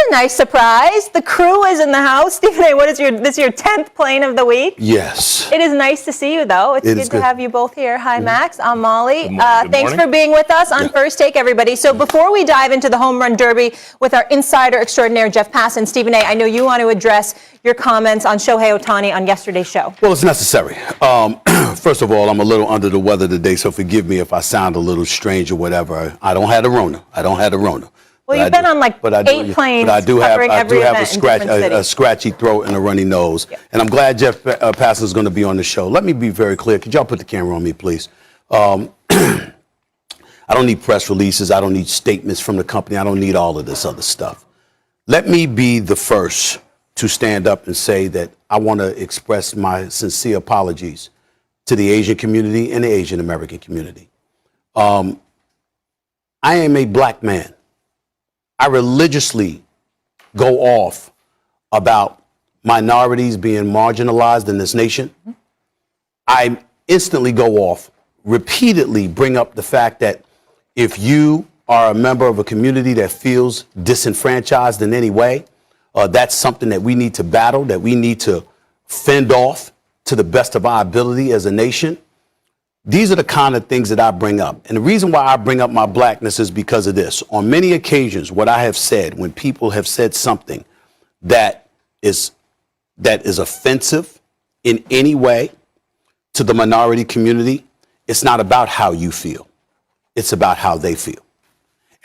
a nice surprise. The crew is in the house. Stephen A., this is your 10th plane of the week? Yes. It is nice to see you, though. It's good to have you both here. Hi, Max. I'm Molly. Good morning. Thanks for being with us on First Take, everybody. So before we dive into the home run derby with our insider extraordinaire, Jeff Passan, Stephen A., I know you want to address your comments on Shohei Ohtani on yesterday's show. Well, it's necessary. First of all, I'm a little under the weather today, so forgive me if I sound a little strange or whatever. I don't have the Rona. Well, you've been on like 8 planes but I do have a scratchy throat and a runny nose. Yep. And I'm glad Jeff Passan is going to be on the show. Let me be very clear. Could y'all put the camera on me, please? I don't need press releases. I don't need statements from the company. I don't need all of this other stuff. Let me be the first to stand up and say that I want to express my sincere apologies to the Asian community and the Asian American community. I am a black man. I religiously go off about minorities being marginalized in this nation. I instantly go off, repeatedly bring up the fact that if you are a member of a community that feels disenfranchised in any way, that's something that we need to battle, that we need to fend off to the best of our ability as a nation. These are the kind of things that I bring up. And the reason why I bring up my blackness is because of this. On many occasions, what I have said, when people have said something that is offensive in any way to the minority community, it's not about how you feel. It's about how they feel.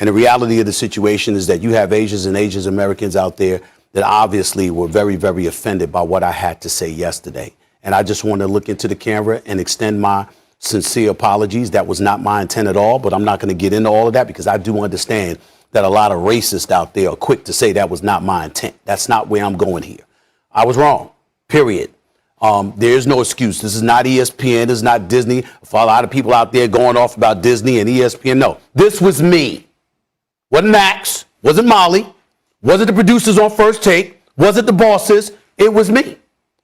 And the reality of the situation is that you have Asians and Asian Americans out there that obviously were very, very offended by what I had to say yesterday. And I just want to look into the camera and extend my sincere apologies. That was not my intent at all, but I'm not going to get into all of that because I do understand that a lot of racists out there are quick to say that was not my intent. That's not where I'm going here. I was wrong, period. There's no excuse. This is not ESPN. This is not Disney. For a lot of people out there going off about Disney and ESPN, no. This was me. Wasn't Max. Wasn't Molly. Wasn't the producers on First Take. Wasn't the bosses. It was me.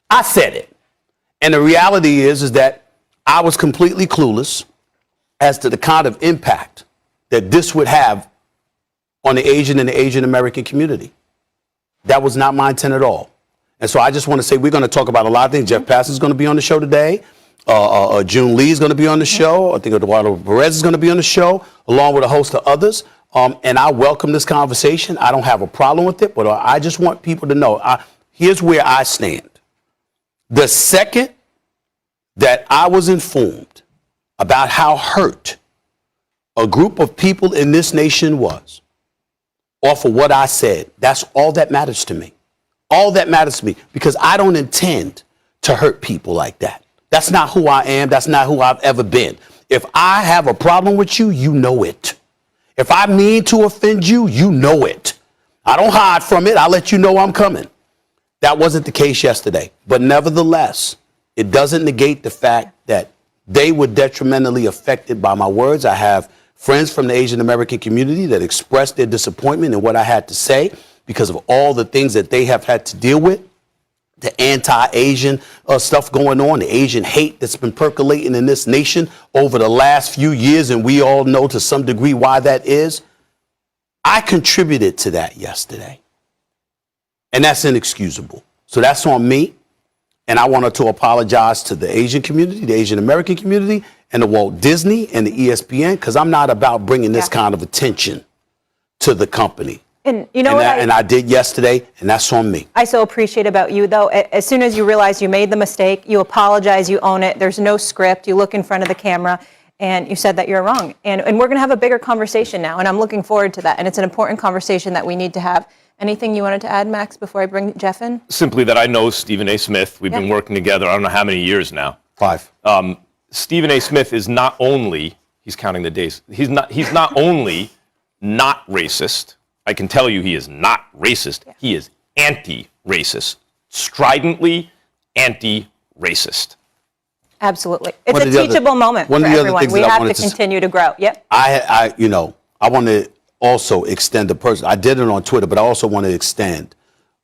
I said it. And the reality is that I was completely clueless as to the kind of impact that this would have on the Asian and the Asian American community. That was not my intent at all. And so I just want to say we're going to talk about a lot of things. Jeff Passan is going to be on the show today. June Lee is going to be on the show. I think Eduardo Perez is going to be on the show, along with a host of others. And I welcome this conversation. I don't have a problem with it, but I just want people to know, here's where I stand. The second that I was informed about how hurt a group of people in this nation was off of what I said, that's all that matters to me. All that matters to me, because I don't intend to hurt people like that. That's not who I am. That's not who I've ever been. If I have a problem with you, you know it. If I mean to offend you, you know it. I don't hide from it. I let you know I'm coming. That wasn't the case yesterday. But nevertheless, it doesn't negate the fact that they were detrimentally affected by my words. I have friends from the Asian American community that expressed their disappointment in what I had to say because of all the things that they have had to deal with, the anti-Asian stuff going on, the Asian hate that's been percolating in this nation over the last few years, and we all know to some degree why that is. I contributed to that yesterday, and that's inexcusable. So that's on me. And I wanted to apologize to the Asian community, the Asian American community, and the Walt Disney and the ESPN, because I'm not about bringing this kind of attention to the company. And you know and I did yesterday, and that's on me. I so appreciate about you, though. As soon as you realize you made the mistake, you apologize, you own it. There's no script. You look in front of the camera, and you said that you're wrong. And we're going to have a bigger conversation now, and I'm looking forward to that. And it's an important conversation that we need to have. Anything you wanted to add, Max, before I bring Jeff in? Simply that I know Stephen A.smith. We've been working together, I don't know how many years now. 5. Stephen A.smith is not only, he's counting the days, he's not only not racist. I can tell you he is not racist. Yeah. He is anti-racist. Stridently anti-racist. Absolutely. It's a teachable moment for everyone. We have to continue to grow. Yep. I want to also extend I did it on Twitter, but I also want to extend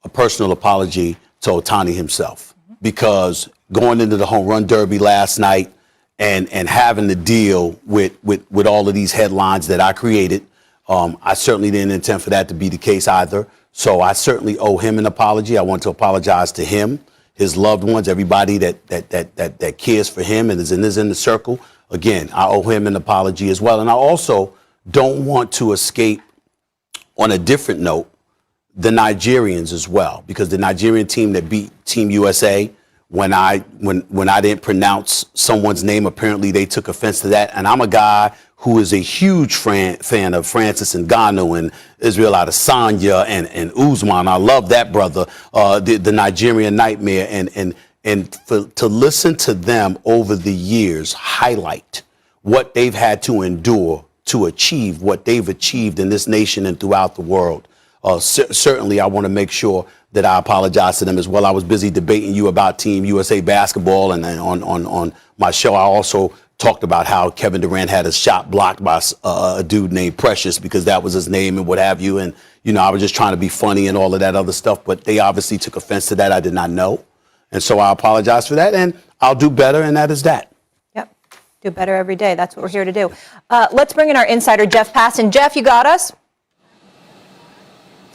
a personal apology to Ohtani himself, because going into the home run derby last night and having to deal with all of these headlines that I created, I certainly didn't intend for that to be the case either. So I certainly owe him an apology. I want to apologize to him, his loved ones, everybody that cares for him and is in his inner circle. Again, I owe him an apology as well. And I also don't want to escape, on a different note, the Nigerians as well, because the Nigerian team that beat Team USA, when I didn't pronounce someone's name, apparently they took offense to that. And I'm a guy who is a huge fan of Francis Ngannou and Israel Adesanya and Usman. I love that brother, the Nigerian Nightmare. To listen to them over the years highlight what they've had to endure to achieve what they've achieved in this nation and throughout the world. Certainly, I want to make sure that I apologize to them as well. I was busy debating you about Team USA basketball, and then on my show, I also talked about how Kevin Durant had a shot blocked by a dude named Precious, because that was his name and what have you. And, I was just trying to be funny and all of that other stuff, but they obviously took offense to that. I did not know. And so I apologize for that, and I'll do better, and that is that. Yep. Do better every day. That's what we're here to do. Let's bring in our insider, Jeff Passan. Jeff, you got us?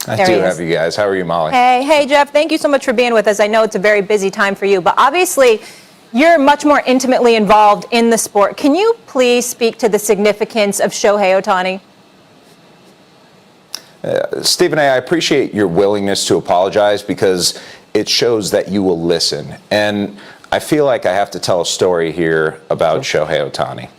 I do have you guys. How are you, Molly? Hey, Jeff. Thank you so much for being with us. I know it's a very busy time for you, but obviously you're much more intimately involved in the sport. Can you please speak to the significance of Shohei Ohtani? Stephen A., I appreciate your willingness to apologize, because it shows that you will listen. And I feel like I have to tell a story here about Shohei Ohtani.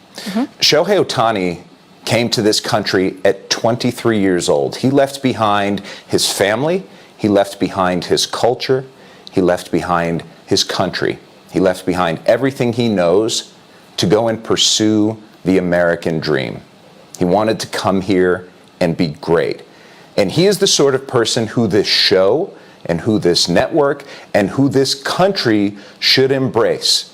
Shohei Ohtani came to this country at 23 years old. He left behind his family, he left behind his culture, he left behind his country. He left behind everything he knows to go and pursue the American dream. He wanted to come here and be great. And he is the sort of person who this show and who this network and who this country should embrace.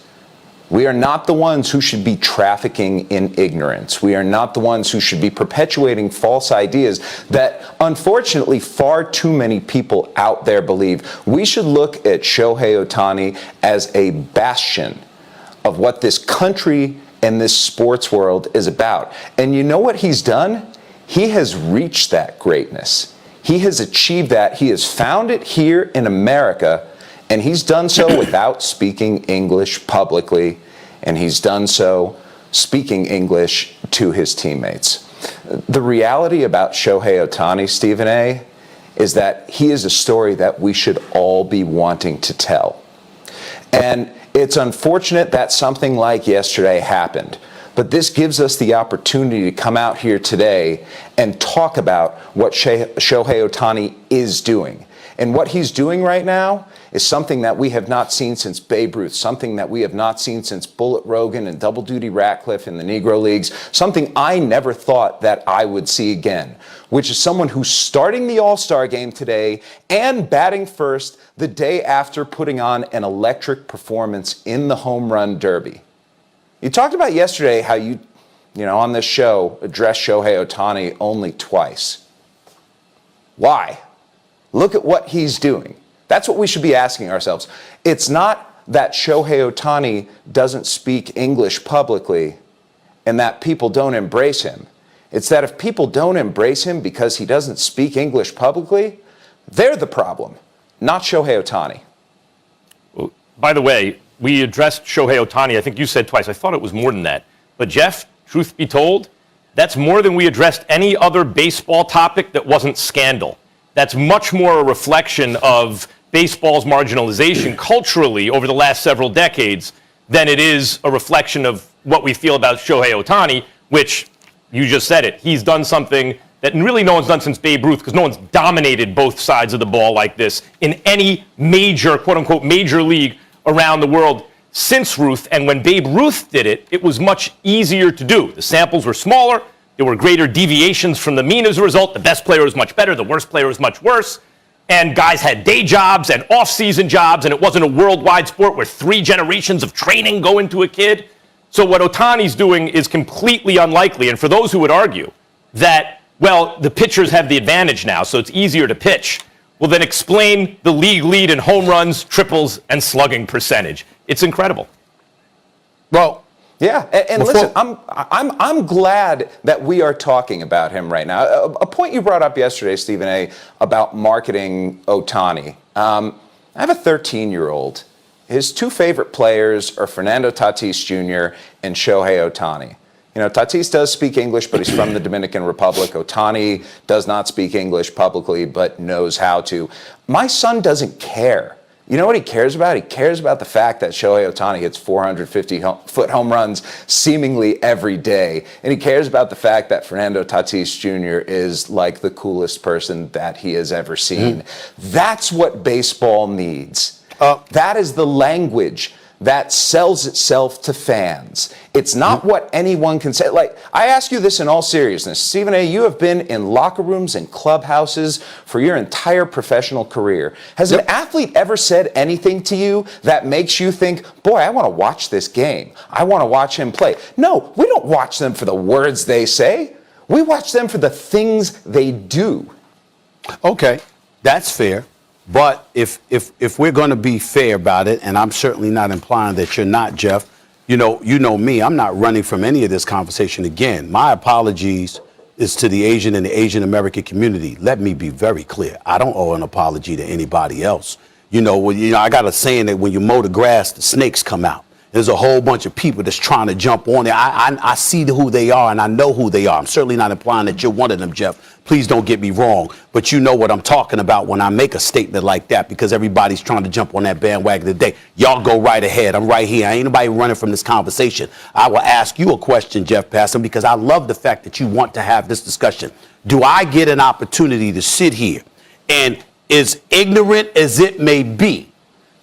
We are not the ones who should be trafficking in ignorance. We are not the ones who should be perpetuating false ideas that, unfortunately, far too many people out there believe. We should look at Shohei Ohtani as a bastion of what this country and this sports world is about. And you know what he's done? He has reached that greatness. He has achieved that. He has found it here in America. And he's done so without speaking English publicly, and he's done so speaking English to his teammates. The reality about Shohei Ohtani, Stephen A., is that he is a story that we should all be wanting to tell. And it's unfortunate that something like yesterday happened, but this gives us the opportunity to come out here today and talk about what Shohei Ohtani is doing. And what he's doing right now is something that we have not seen since Babe Ruth, something that we have not seen since Bullet Rogan and Double Duty Ratcliffe in the Negro Leagues, something I never thought that I would see again, which is someone who's starting the All-Star game today and batting first the day after putting on an electric performance in the Home Run Derby. You talked about yesterday how you on this show, addressed Shohei Ohtani only twice. Why? Look at what he's doing. That's what we should be asking ourselves. It's not that Shohei Ohtani doesn't speak English publicly and that people don't embrace him. It's that if people don't embrace him because he doesn't speak English publicly, they're the problem, not Shohei Ohtani. Well, by the way, we addressed Shohei Ohtani, I think you said twice. I thought it was more than that. But Jeff, truth be told, that's more than we addressed any other baseball topic that wasn't scandal. That's much more a reflection of baseball's marginalization culturally over the last several decades than it is a reflection of what we feel about Shohei Ohtani, which, you just said it, he's done something that really no one's done since Babe Ruth, because no one's dominated both sides of the ball like this in any major, quote-unquote, major league around the world since Ruth. And when Babe Ruth did it, it was much easier to do. The samples were smaller. There were greater deviations from the mean as a result. The best player was much better. The worst player was much worse. And guys had day jobs and off-season jobs, and it wasn't a worldwide sport where 3 generations of training go into a kid. So what Ohtani's doing is completely unlikely. And for those who would argue that, well, the pitchers have the advantage now, so it's easier to pitch, well, then explain the league lead in home runs, triples, and slugging percentage. It's incredible. Well, Yeah, and listen, I'm glad that we are talking about him right now. A point you brought up yesterday, Stephen A., about marketing Ohtani. I have a 13-year-old. His two favorite players are Fernando Tatis Jr. and Shohei Ohtani. You know, Tatis does speak English, but he's from the Dominican Republic. Ohtani does not speak English publicly, but knows how to. My son doesn't care. You know what he cares about? He cares about the fact that Shohei Ohtani hits 450-foot home runs seemingly every day. And he cares about the fact that Fernando Tatis Jr. is like the coolest person that he has ever seen. That's what baseball needs. That is the language that sells itself to fans. It's not what anyone can say. Like, I ask you this in all seriousness. Stephen A., you have been in locker rooms and clubhouses for your entire professional career. Has an athlete ever said anything to you that makes you think, boy, I want to watch this game. I want to watch him play? No, we don't watch them for the words they say. We watch them for the things they do. Okay, that's fair. But if we're going to be fair about it, and I'm certainly not implying that you're not, Jeff, you know me, I'm not running from any of this conversation again. My apologies is to the Asian and the Asian American community. Let me be very clear. I don't owe an apology to anybody else. I got a saying that when you mow the grass, the snakes come out. There's a whole bunch of people that's trying to jump on there. I see who they are, and I know who they are. I'm certainly not implying that you're one of them, Jeff. Please don't get me wrong. But you know what I'm talking about when I make a statement like that, because everybody's trying to jump on that bandwagon today. Y'all go right ahead. I'm right here. Ain't nobody running from this conversation. I will ask you a question, Jeff Passan, because I love the fact that you want to have this discussion. Do I get an opportunity to sit here and, as ignorant as it may be,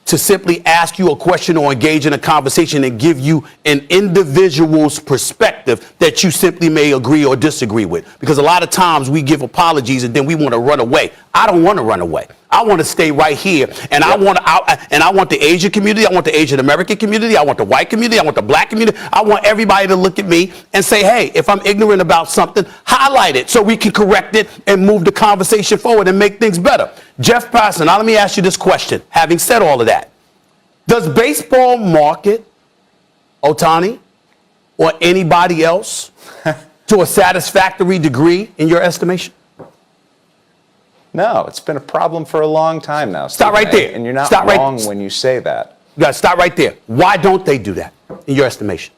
to simply ask you a question or engage in a conversation and give you an individual's perspective that you simply may agree or disagree with? Because a lot of times we give apologies and then we want to run away. I don't want to run away. I want to stay right here, and I want the Asian community, I want the Asian American community, I want the white community, I want the black community. I want everybody to look at me and say, hey, if I'm ignorant about something, highlight it so we can correct it and move the conversation forward and make things better. Jeff Passan, now let me ask you this question. Having said all of that, does baseball market Ohtani or anybody else to a satisfactory degree in your estimation? No, it's been a problem for a long time now. Stop right there. And you're not wrong when you say that. You got to stop right there. Why don't they do that in your estimation?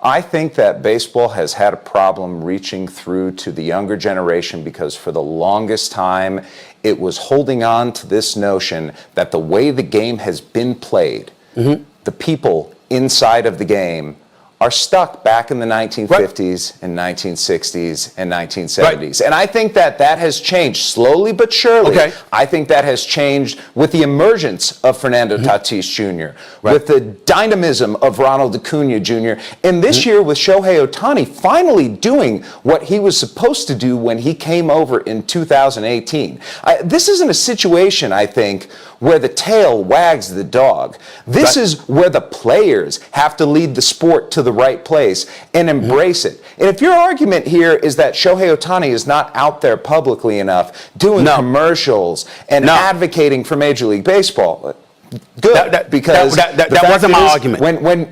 I think that baseball has had a problem reaching through to the younger generation because for the longest time it was holding on to this notion that the way the game has been played, the people inside of the game are stuck back in the 1950s and 1960s and 1970s. And I think that has changed slowly but surely. Okay. I think that has changed with the emergence of Fernando Tatis Jr., with the dynamism of Ronald Acuna Jr., and this year with Shohei Ohtani finally doing what he was supposed to do when he came over in 2018. This isn't a situation, I think, where the tail wags the dog. This is where the players have to lead the sport to the right place and embrace it. And if your argument here is that Shohei Ohtani is not out there publicly enough doing commercials and advocating for Major League Baseball, good. Because that wasn't my argument.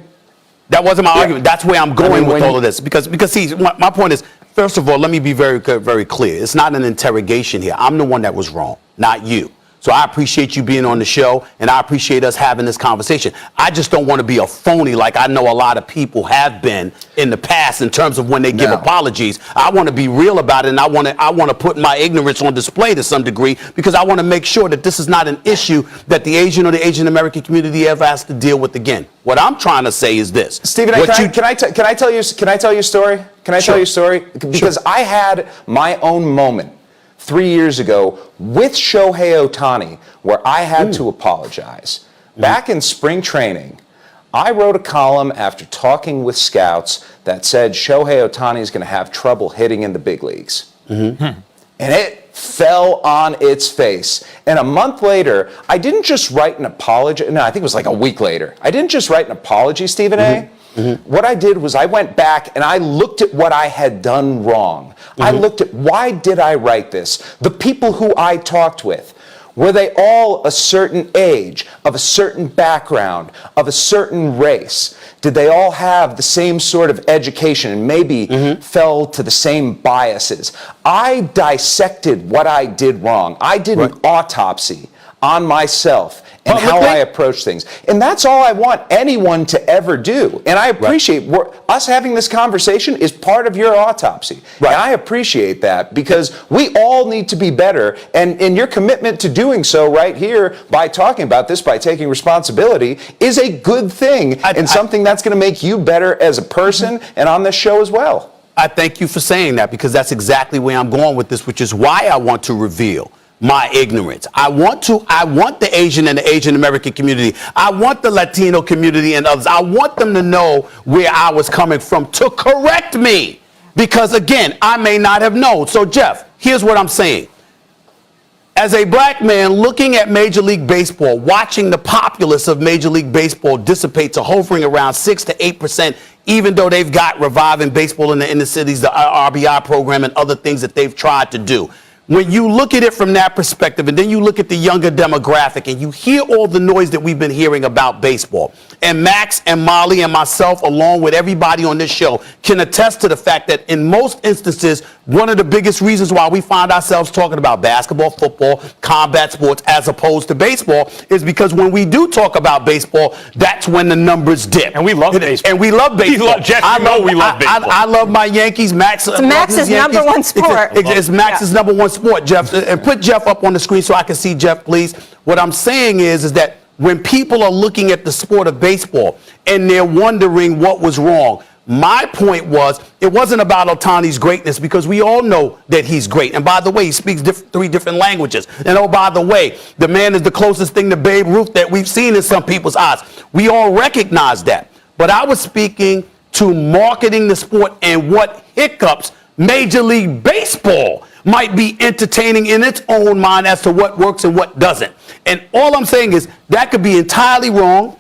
That wasn't my argument. That's where I'm going with all of this. Because see, my point is, first of all, let me be very, very clear. It's not an interrogation here. I'm the one that was wrong, not you. So I appreciate you being on the show, and I appreciate us having this conversation. I just don't want to be a phony like I know a lot of people have been in the past in terms of when they give apologies. I want to be real about it, and I want to put my ignorance on display to some degree, because I want to make sure that this is not an issue that the Asian or the Asian American community ever has to deal with again. What I'm trying to say is this. Stephen, can I tell you a story? Can I tell you a story? Because I had my own moment 3 years ago with Shohei Ohtani where I had to apologize. Back in spring training, I wrote a column after talking with scouts that said Shohei Ohtani is going to have trouble hitting in the big leagues. And it fell on its face. And a month later, I didn't just write an apology. No, I think it was like a week later. I didn't just write an apology, Stephen A. What I did was I went back and I looked at what I had done wrong. I looked at, why did I write this? The people who I talked with. Were they all a certain age, of a certain background, of a certain race? Did they all have the same sort of education and maybe fell to the same biases? I dissected what I did wrong. I did an autopsy on myself and how I approach things. And that's all I want anyone to ever do. And I appreciate us having this conversation is part of your autopsy. And I appreciate that because we all need to be better. And your commitment to doing so right here by talking about this, by taking responsibility, is a good thing and something that's going to make you better as a person and on this show as well. I thank you for saying that because that's exactly where I'm going with this, which is why I want to reveal my ignorance. I want the Asian and the Asian American community. I want the Latino community and others. I want them to know where I was coming from to correct me. Because again, I may not have known. So Jeff, here's what I'm saying. As a black man looking at Major League Baseball, watching the populace of Major League Baseball dissipate to hovering around 6 to 8%, even though they've got reviving baseball in the inner cities, the RBI program and other things that they've tried to do. When you look at it from that perspective, and then you look at the younger demographic, and you hear all the noise that we've been hearing about baseball, and Max and Molly and myself, along with everybody on this show, can attest to the fact that in most instances, one of the biggest reasons why we find ourselves talking about basketball, football, combat sports, as opposed to baseball, is because when we do talk about baseball, that's when the numbers dip. And we love baseball. And we love baseball. Jeff, we love baseball. I love my Yankees. Max. It's Max's number one sport. It's Max's number one sport, Jeff. And put Jeff up on the screen so I can see Jeff, please. What I'm saying is that when people are looking at the sport of baseball and they're wondering what was wrong, my point was it wasn't about Ohtani's greatness because we all know that he's great. And by the way, he speaks 3 different languages. And oh, by the way, the man is the closest thing to Babe Ruth that we've seen in some people's eyes. We all recognize that. But I was speaking to marketing the sport and what hiccups Major League Baseball might be entertaining in its own mind as to what works and what doesn't. And all I'm saying is that could be entirely wrong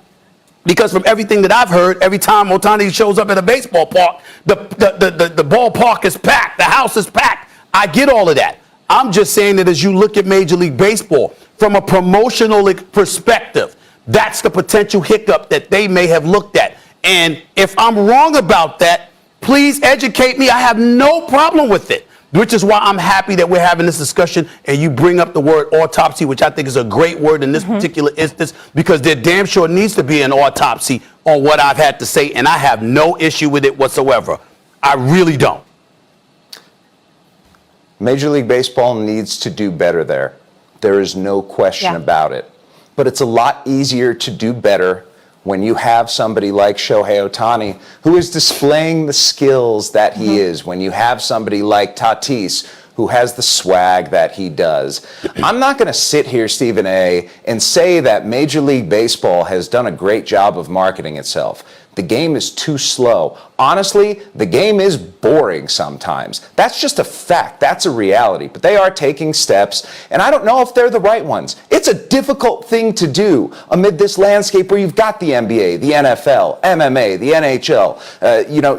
because from everything that I've heard, every time Ohtani shows up at a baseball park, the ballpark is packed, the house is packed. I get all of that. I'm just saying that as you look at Major League Baseball from a promotional perspective, that's the potential hiccup that they may have looked at. And if I'm wrong about that, please educate me. I have no problem with it. Which is why I'm happy that we're having this discussion and you bring up the word autopsy, which I think is a great word in this particular instance, because there damn sure needs to be an autopsy on what I've had to say, and I have no issue with it whatsoever. I really don't. Major League Baseball needs to do better there. There is no question about it. But it's a lot easier to do better when you have somebody like Shohei Ohtani who is displaying the skills that he is, when you have somebody like Tatis who has the swag that he does. I'm not going to sit here, Stephen A., and say that Major League Baseball has done a great job of marketing itself. The game is too slow. Honestly, the game is boring sometimes. That's just a fact. That's a reality. But they are taking steps, and I don't know if they're the right ones. It's a difficult thing to do amid this landscape where you've got the NBA, the NFL, MMA, the NHL,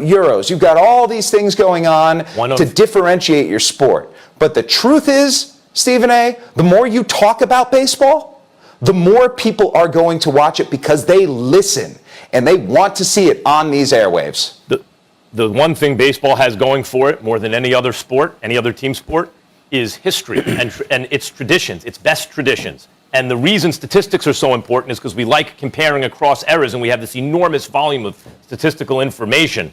Euros. You've got all these things going on to differentiate your sport. But the truth is, Stephen A., the more you talk about baseball, the more people are going to watch it because they listen. And they want to see it on these airwaves. The one thing baseball has going for it more than any other sport, any other team sport, is history and its traditions, its best traditions. And the reason statistics are so important is because we like comparing across eras, and we have this enormous volume of statistical information.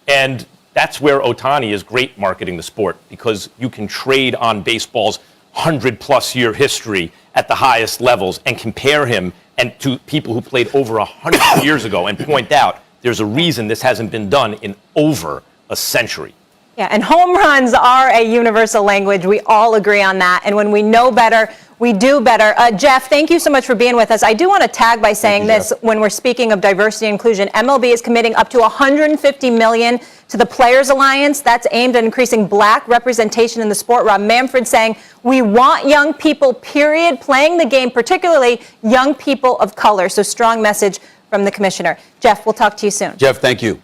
And that's where Ohtani is great marketing the sport, because you can trade on baseball's 100-plus year history at the highest levels and compare him and to people who played over 100 years ago and point out there's a reason this hasn't been done in over a century. Yeah, and home runs are a universal language. We all agree on that. And when we know better, we do better. Jeff, thank you so much for being with us. I do want to tag by saying this when we're speaking of diversity and inclusion. MLB is committing up to $150 million to the Players Alliance. That's aimed at increasing black representation in the sport. Rob Manfred saying, we want young people, period, playing the game, particularly young people of color. So strong message from the commissioner. Jeff, we'll talk to you soon. Jeff, thank you.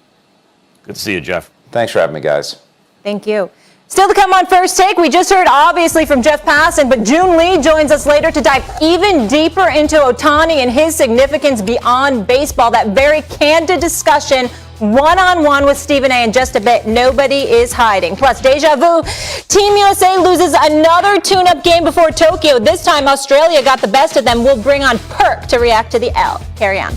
Good to see you, Jeff. Thanks for having me, guys. Thank you. Still to come on First Take, we just heard obviously from Jeff Passan, but June Lee joins us later to dive even deeper into Ohtani and his significance beyond baseball. That very candid discussion one-on-one with Stephen A. in just a bit. Nobody is hiding. Plus, deja vu. Team USA loses another tune-up game before Tokyo. This time, Australia got the best of them. We'll bring on Perk to react to the L. Carry on.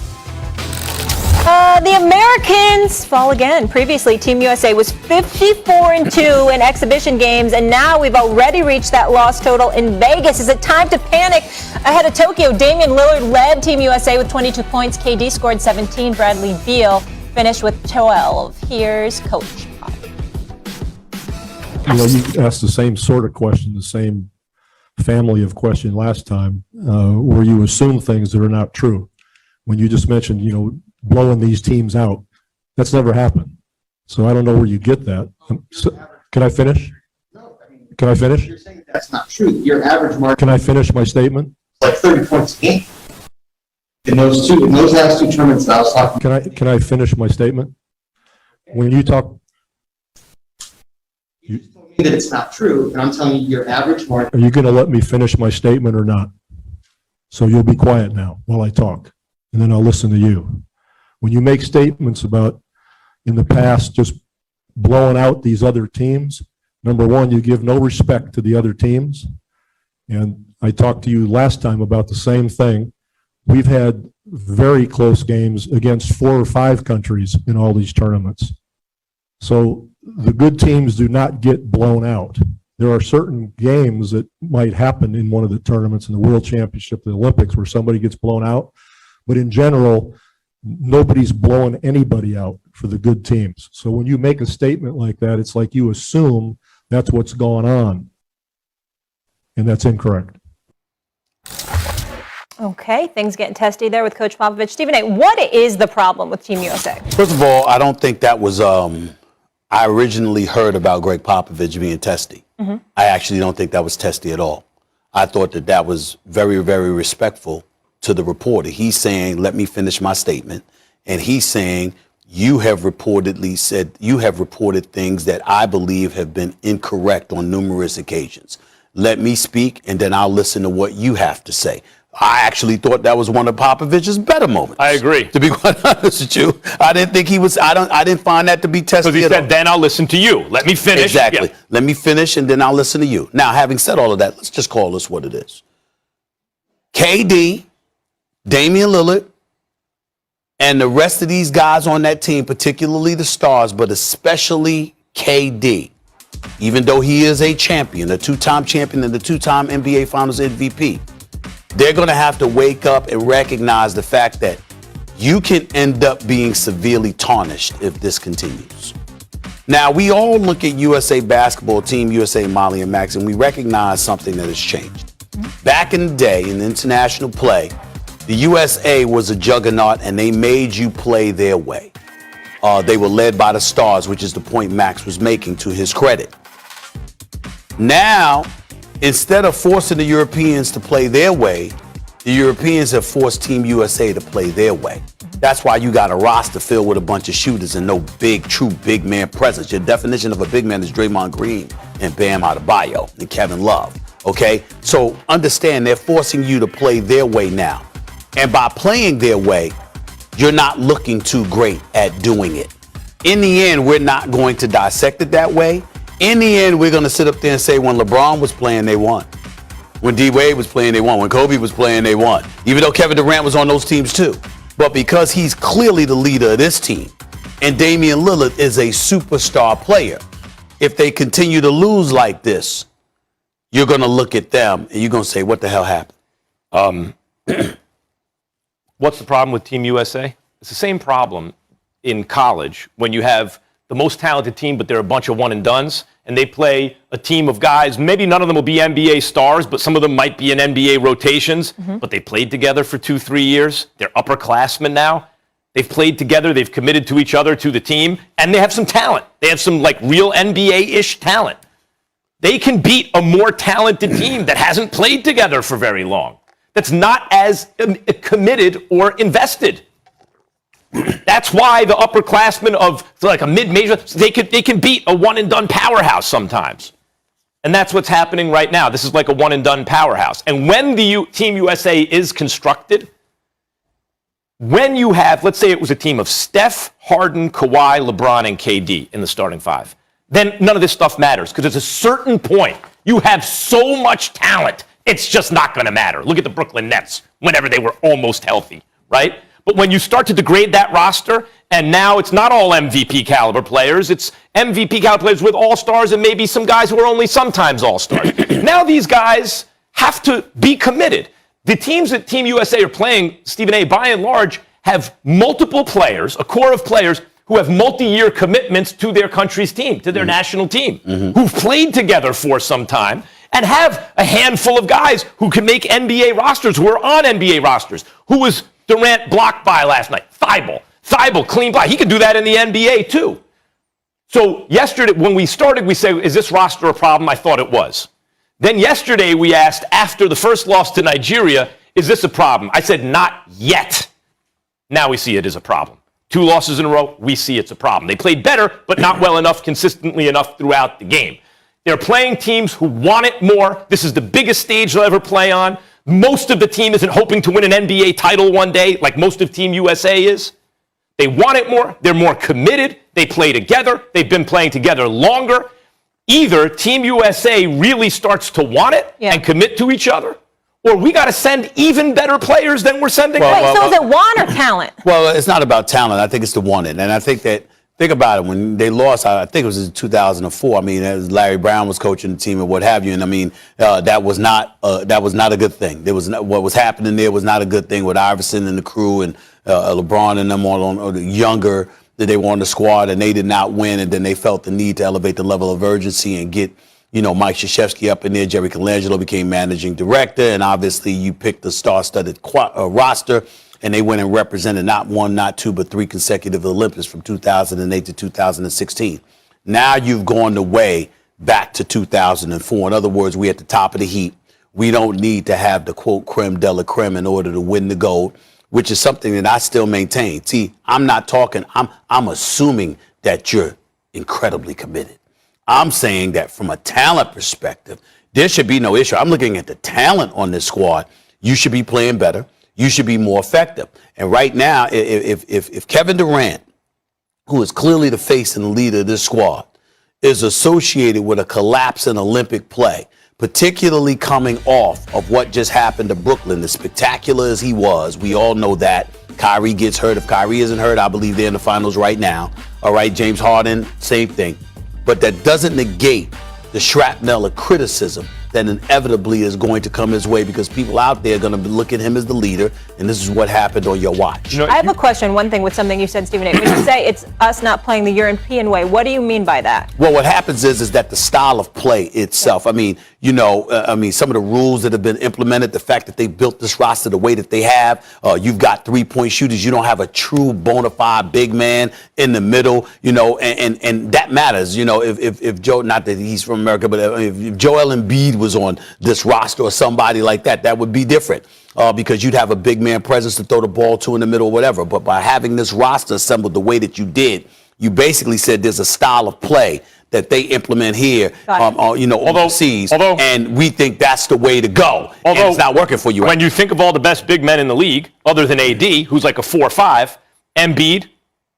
The Americans fall again. Previously, Team USA was 54-2 in exhibition games, and now we've already reached that loss total in Vegas. Is it time to panic ahead of Tokyo? Damian Lillard led Team USA with 22 points. KD scored 17. Bradley Beal finished with 12. Here's Coach. You know, you asked the same sort of question, the same family of question last time, where you assume things that are not true. When you just mentioned, you know, blowing these teams out, that's never happened. So I don't know where you get that. Can I finish? Can I finish? You're saying that's not true. Your average mark Can I finish my statement? is like 30 points a game. In those last two tournaments that I was talking about. Can I finish my statement? When you talk, You just told me that it's not true, and I'm telling you your average mark. are you going to let me finish my statement or not? So you'll be quiet now while I talk, and then I'll listen to you. When you make statements about in the past just blowing out these other teams, number one, you give no respect to the other teams. And I talked to you last time about the same thing. We've had very close games against 4 or 5 countries in all these tournaments. So the good teams do not get blown out. There are certain games that might happen in one of the tournaments, in the World Championship, the Olympics, where somebody gets blown out. But in general, nobody's blowing anybody out for the good teams. So when you make a statement like that, it's like you assume that's what's going on. And that's incorrect. Okay, things getting testy there with Coach Popovich. Stephen A., what is the problem with Team USA? First of all, I don't think that was, I originally heard about Greg Popovich being testy. I actually don't think that was testy at all. I thought that that was very, very respectful to the reporter. He's saying, let me finish my statement. And he's saying, you have reportedly said, you have reported things that I believe have been incorrect on numerous occasions. Let me speak, and then I'll listen to what you have to say. I actually thought that was one of Popovich's better moments. I agree. To be quite honest with you, I didn't think he was. I didn't find that to be testy. Because he said, then I'll listen to you. Let me finish. Exactly. Yeah. Let me finish, and then I'll listen to you. Now, having said all of that, let's just call this what it is. KD, Damian Lillard, and the rest of these guys on that team, particularly the stars, but especially KD, even though he is a champion, a 2-time champion and the 2-time NBA Finals MVP, they're going to have to wake up and recognize the fact that you can end up being severely tarnished if this continues. Now, we all look at USA basketball, Team USA, Molly and Max, and we recognize something that has changed. Back in the day, in international play, the USA was a juggernaut, and they made you play their way. They were led by the stars, which is the point Max was making to his credit. Now, instead of forcing the Europeans to play their way, the Europeans have forced Team USA to play their way. That's why you got a roster filled with a bunch of shooters and no true big man presence. Your definition of a big man is Draymond Green and Bam Adebayo and Kevin Love. Okay? So understand they're forcing you to play their way now. And by playing their way, you're not looking too great at doing it. In the end, we're not going to dissect it that way. In the end, we're going to sit up there and say when LeBron was playing, they won. When D-Wade was playing, they won. When Kobe was playing, they won. Even though Kevin Durant was on those teams too. But because he's clearly the leader of this team, and Damian Lillard is a superstar player, if they continue to lose like this, you're going to look at them and you're going to say, what the hell happened? What's the problem with Team USA? It's the same problem in college when you have the most talented team, but they're a bunch of one-and-dones, and they play a team of guys. Maybe none of them will be NBA stars, but some of them might be in NBA rotations, but they played together for 2-3 years. They're upperclassmen now. They've played together. They've committed to each other, to the team, and they have some talent. They have some, like, real NBA-ish talent. They can beat a more talented team that hasn't played together for very long, that's not as committed or invested. That's why the upperclassmen of like a mid-major, they can beat a one-and-done powerhouse sometimes. And that's what's happening right now. This is like a one-and-done powerhouse. And when the Team USA is constructed, when you have, let's say it was a team of Steph, Harden, Kawhi, LeBron, and KD in the starting five, then none of this stuff matters because at a certain point, you have so much talent, it's just not going to matter. Look at the Brooklyn Nets whenever they were almost healthy, right? But when you start to degrade that roster, and now it's not all MVP caliber players, it's MVP caliber players with all-stars and maybe some guys who are only sometimes all-stars. Now these guys have to be committed. The teams that Team USA are playing, Stephen A., by and large, have multiple players, a core of players who have multi-year commitments to their country's team, to their national team, who've played together for some time, and have a handful of guys who can make NBA rosters, who are on NBA rosters. Who was Durant blocked by last night? Thibault, clean block. He could do that in the NBA too. So yesterday, when we started, we said, is this roster a problem? I thought it was. Then yesterday, we asked, after the first loss to Nigeria, is this a problem? I said, not yet. Now we see it as a problem. 2 losses in a row, we see it's a problem. They played better, but not well enough, consistently enough throughout the game. They're playing teams who want it more. This is the biggest stage they'll ever play on. Most of the team isn't hoping to win an NBA title one day, like most of Team USA is. They want it more. They're more committed. They play together. They've been playing together longer. Either Team USA really starts to want it and commit to each other, or we got to send even better players than we're sending. So is it want or talent? Well, it's not about talent. I think it's the wanted. And I think about it, when they lost, I think it was in 2004. I mean, as Larry Brown was coaching the team and what have you. And I mean, that was not a good thing. What was happening there was not a good thing with Iverson and the crew and LeBron and them all on the younger that they were on the squad, and they did not win. And then they felt the need to elevate the level of urgency and get, Mike Krzyzewski up in there. Jerry Colangelo became managing director, and obviously you picked the star-studded roster. And they went and represented not 1, not 2, but 3 consecutive Olympics from 2008 to 2016. Now you've gone the way back to 2004. In other words, we're at the top of the heap. We don't need to have the, quote, creme de la creme in order to win the gold, which is something that I still maintain. See, I'm not talking, I'm assuming that you're incredibly committed. I'm saying that from a talent perspective, there should be no issue. I'm looking at the talent on this squad. You should be playing better. You should be more effective. And right now, if Kevin Durant, who is clearly the face and the leader of this squad, is associated with a collapse in Olympic play, particularly coming off of what just happened to Brooklyn, as spectacular as he was, we all know that. Kyrie gets hurt. If Kyrie isn't hurt, I believe they're in the finals right now. All right, James Harden, same thing. But that doesn't negate the shrapnel of criticism that inevitably is going to come his way, because people out there are going to look at him as the leader, and this is what happened on your watch. I have a question, one thing with something you said, Stephen A. When you say it's us not playing the European way, what do you mean by that? Well, what happens is that the style of play itself, I mean, some of the rules that have been implemented, the fact that they built this roster the way that they have, you've got 3-point shooters, you don't have a true bona fide big man in the middle, and that matters, if Joe, not that he's from America, but if Joel Embiid was on this roster or somebody like that, that would be different. Because you'd have a big man presence to throw the ball to in the middle or whatever. But by having this roster assembled the way that you did, you basically said there's a style of play that they implement here, overseas, and we think that's the way to go. Although and it's not working for you. When you think of all the best big men in the league, other than AD, who's like a 4-5, Embiid,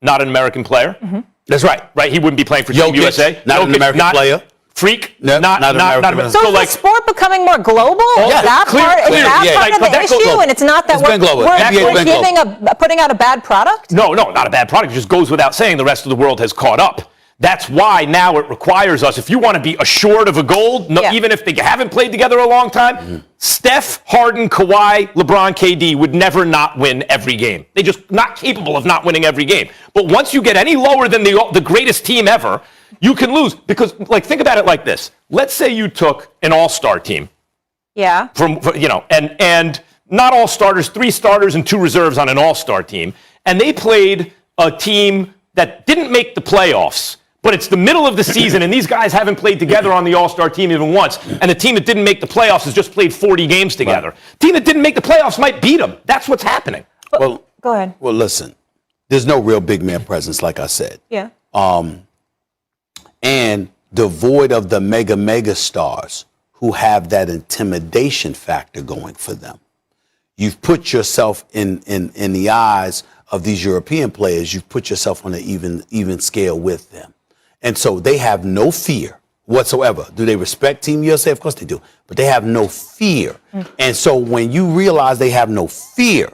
not an American player. Mm-hmm. That's right. Right, he wouldn't be playing for Team USA. Not an American player. Freak, not American. So is the sport becoming more global? Is that part of the issue? And it's not that we're putting out a bad product? No, not a bad product. It just goes without saying the rest of the world has caught up. That's why now it requires us, if you want to be assured of a gold, even if they haven't played together a long time, Steph, Harden, Kawhi, LeBron, KD would never not win every game. They're just not capable of not winning every game. But once you get any lower than the greatest team ever, you can lose. Because, think about it like this. Let's say you took an all-star team. Yeah. And not all starters, 3 starters and 2 reserves on an all-star team. And they played a team that didn't make the playoffs. But it's the middle of the season, and these guys haven't played together on the all-star team even once. And the team that didn't make the playoffs has just played 40 games together. Right. The team that didn't make the playoffs might beat them. That's what's happening. Well, go ahead. Well, listen. There's no real big man presence, like I said. Yeah. And devoid of the mega stars who have that intimidation factor going for them. You've put yourself in the eyes of these European players, you've put yourself on an even scale with them. And so they have no fear whatsoever. Do they respect Team USA? Of course they do. But they have no fear. And so when you realize they have no fear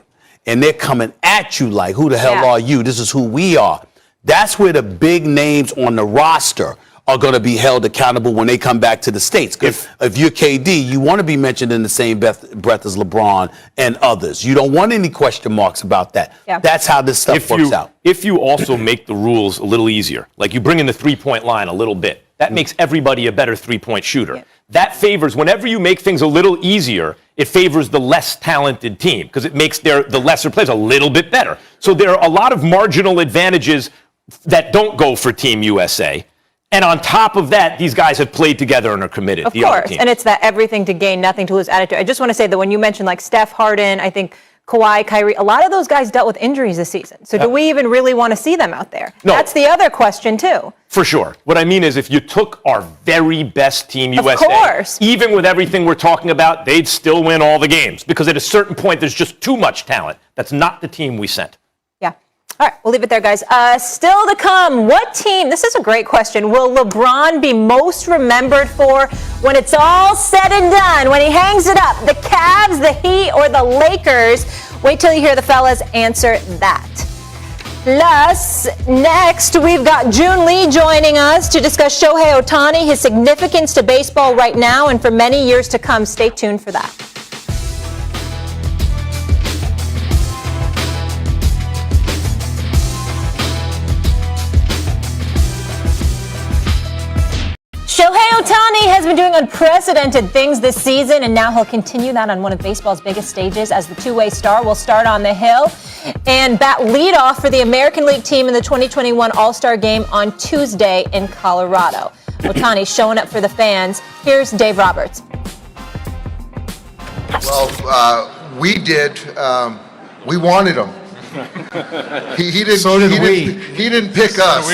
and they're coming at you like, who the hell are you? This is who we are. That's where the big names on the roster are going to be held accountable when they come back to the States. If you're KD, you want to be mentioned in the same breath as LeBron and others. You don't want any question marks about that. Yeah. That's how this stuff works out. If you also make the rules a little easier, like you bring in the three-point line a little bit, that makes everybody a better three-point shooter. Yeah. That favors, whenever you make things a little easier, it favors the less talented team because it makes the lesser players a little bit better. So there are a lot of marginal advantages that don't go for Team USA. And on top of that, these guys have played together and are committed. Of course, and it's that everything to gain, nothing to lose attitude. I just want to say that when you mentioned like Steph, Harden, I think Kawhi, Kyrie, a lot of those guys dealt with injuries this season. So do we even really want to see them out there? No. That's the other question too. For sure. What I mean is if you took our very best Team USA, of course, even with everything we're talking about, they'd still win all the games because at a certain point there's just too much talent. That's not the team we sent. All right, we'll leave it there, guys. Still to come, what team, this is a great question, will LeBron be most remembered for when it's all said and done, when he hangs it up? The Cavs, the Heat, or the Lakers? Wait till you hear the fellas answer that. Plus, next, we've got June Lee joining us to discuss Shohei Ohtani, his significance to baseball right now and for many years to come. Stay tuned for that. Shohei Ohtani has been doing unprecedented things this season, and now he'll continue that on one of baseball's biggest stages as the two-way star will start on the hill and bat leadoff for the American League team in the 2021 All-Star Game on Tuesday in Colorado. Ohtani showing up for the fans. Here's Dave Roberts. Well, we did. We wanted him. He didn't. So did we. He didn't pick us.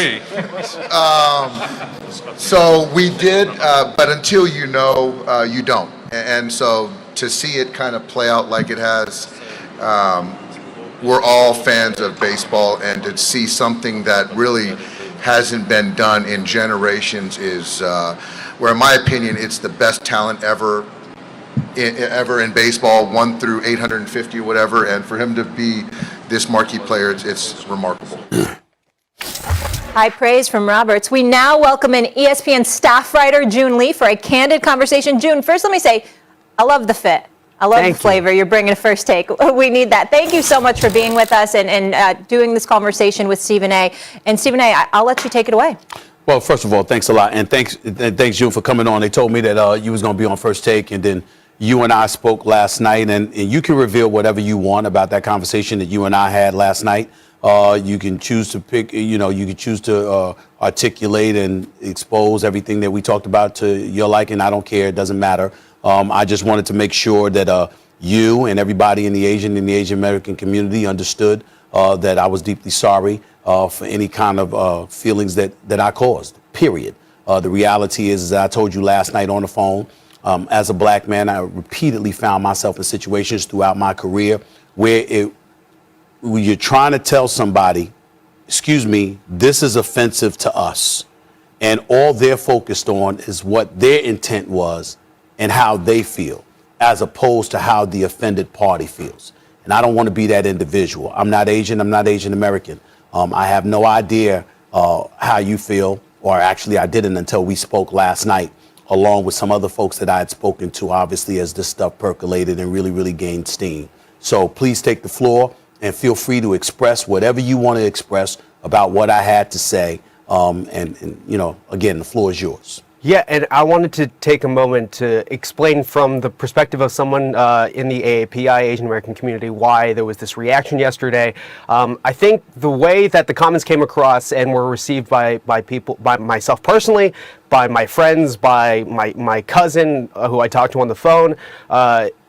So we did, but until you know, you don't. And so to see it kind of play out like it has, we're all fans of baseball, and to see something that really hasn't been done in generations is, where in my opinion, it's the best talent ever in baseball, 1 through 850 or whatever, and for him to be this marquee player, it's remarkable. High praise from Roberts. We now welcome in ESPN staff writer June Lee for a candid conversation. June, first let me say, I love the fit. I love the flavor. You're bringing a first take. We need that. Thank you so much for being with us and doing this conversation with Stephen A. And Stephen A., I'll let you take it away. Well, first of all, thanks a lot. And thanks, June, for coming on. They told me that you was going to be on First Take, and then you and I spoke last night, and you can reveal whatever you want about that conversation that you and I had last night. You can choose to pick, you can choose to articulate and expose everything that we talked about to your liking. I don't care. It doesn't matter. I just wanted to make sure that you and everybody in the Asian American community understood that I was deeply sorry for any kind of feelings that I caused, period. The reality is that I told you last night on the phone, as a black man, I repeatedly found myself in situations throughout my career where you're trying to tell somebody, excuse me, this is offensive to us. And all they're focused on is what their intent was and how they feel, as opposed to how the offended party feels. And I don't want to be that individual. I'm not Asian. I'm not Asian American. I have no idea how you feel, or actually I didn't until we spoke last night, along with some other folks that I had spoken to, obviously, as this stuff percolated and really gained steam. So please take the floor and feel free to express whatever you want to express about what I had to say. And again, the floor is yours. Yeah, and I wanted to take a moment to explain from the perspective of someone in the AAPI, Asian American community, why there was this reaction yesterday. I think the way that the comments came across and were received by people, by myself personally, by my friends, by my cousin who I talked to on the phone,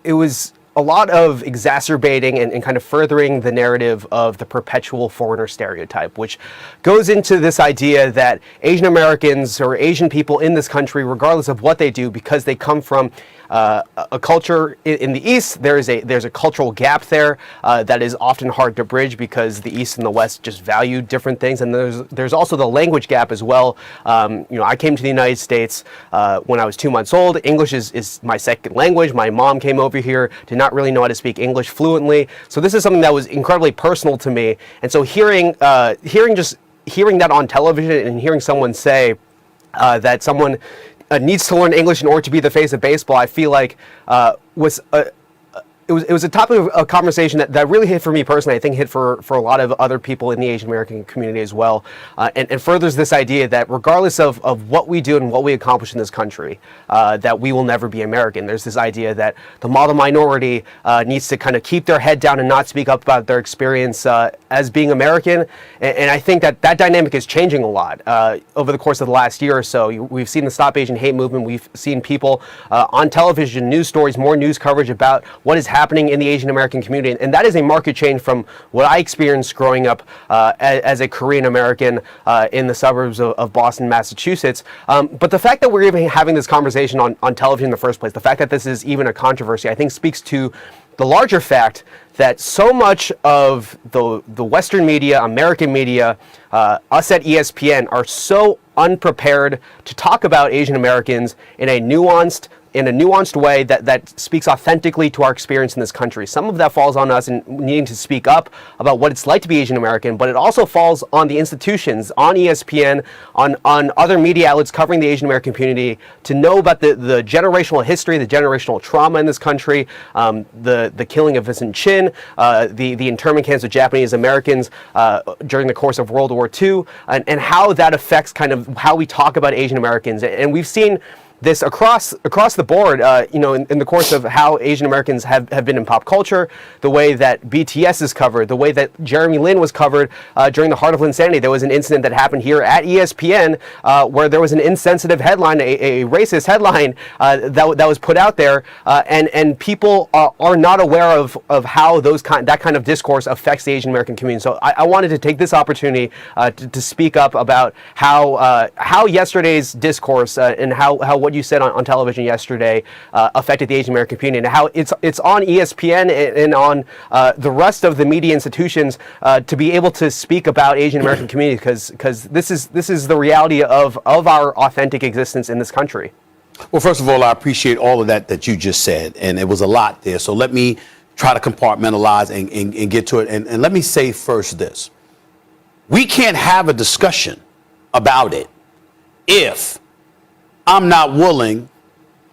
it was a lot of exacerbating and kind of furthering the narrative of the perpetual foreigner stereotype, which goes into this idea that Asian Americans or Asian people in this country, regardless of what they do, because they come from a culture in the East, there's a cultural gap there that is often hard to bridge because the East and the West just value different things, and there's also the language gap as well. I came to the United States when I was 2 months old. English is my second language. My mom came over here, did not really know how to speak English fluently, so this is something that was incredibly personal to me. And so hearing that on television and hearing someone say that someone needs to learn English in order to be the face of baseball, I feel like it was a topic of conversation that really hit for me personally. I think hit for a lot of other people in the Asian American community as well, and furthers this idea that regardless of what we do and what we accomplish in this country, that we will never be American. There's this idea that the model minority needs to kind of keep their head down and not speak up about their experience as being American, and I think that dynamic is changing a lot over the course of the last year or so. We've seen the Stop Asian Hate movement. We've seen people on television, news stories, more news coverage about what is happening in the Asian American community, and that is a marked change from what I experienced growing up as a Korean American in the suburbs of Boston, Massachusetts. But the fact that we're even having this conversation on television in the first place, the fact that this is even a controversy, I think speaks to the larger fact that so much of the Western media, American media, us at ESPN are so unprepared to talk about Asian Americans in a nuanced way that speaks authentically to our experience in this country. Some of that falls on us in needing to speak up about what it's like to be Asian American, but it also falls on the institutions, on ESPN, on other media outlets covering the Asian American community to know about the generational history, the generational trauma in this country, the killing of Vincent Chin, the internment camps of Japanese Americans during the course of World War II, and how that affects kind of how we talk about Asian Americans. And we've seen this across the board, in the course of how Asian Americans have been in pop culture, the way that BTS is covered, the way that Jeremy Lin was covered during the Heart of Linsanity. There was an incident that happened here at ESPN where there was an insensitive headline, a racist headline that was put out there, and people are not aware of how that kind of discourse affects the Asian American community. So I wanted to take this opportunity to speak up about how yesterday's discourse and how what you said on television yesterday affected the Asian American community, and how it's on ESPN and on the rest of the media institutions to be able to speak about Asian American community, because this is the reality of our authentic existence in this country. Well, first of all, I appreciate all of that you just said, and it was a lot there. So let me try to compartmentalize and get to it. And let me say first this. We can't have a discussion about it if I'm not willing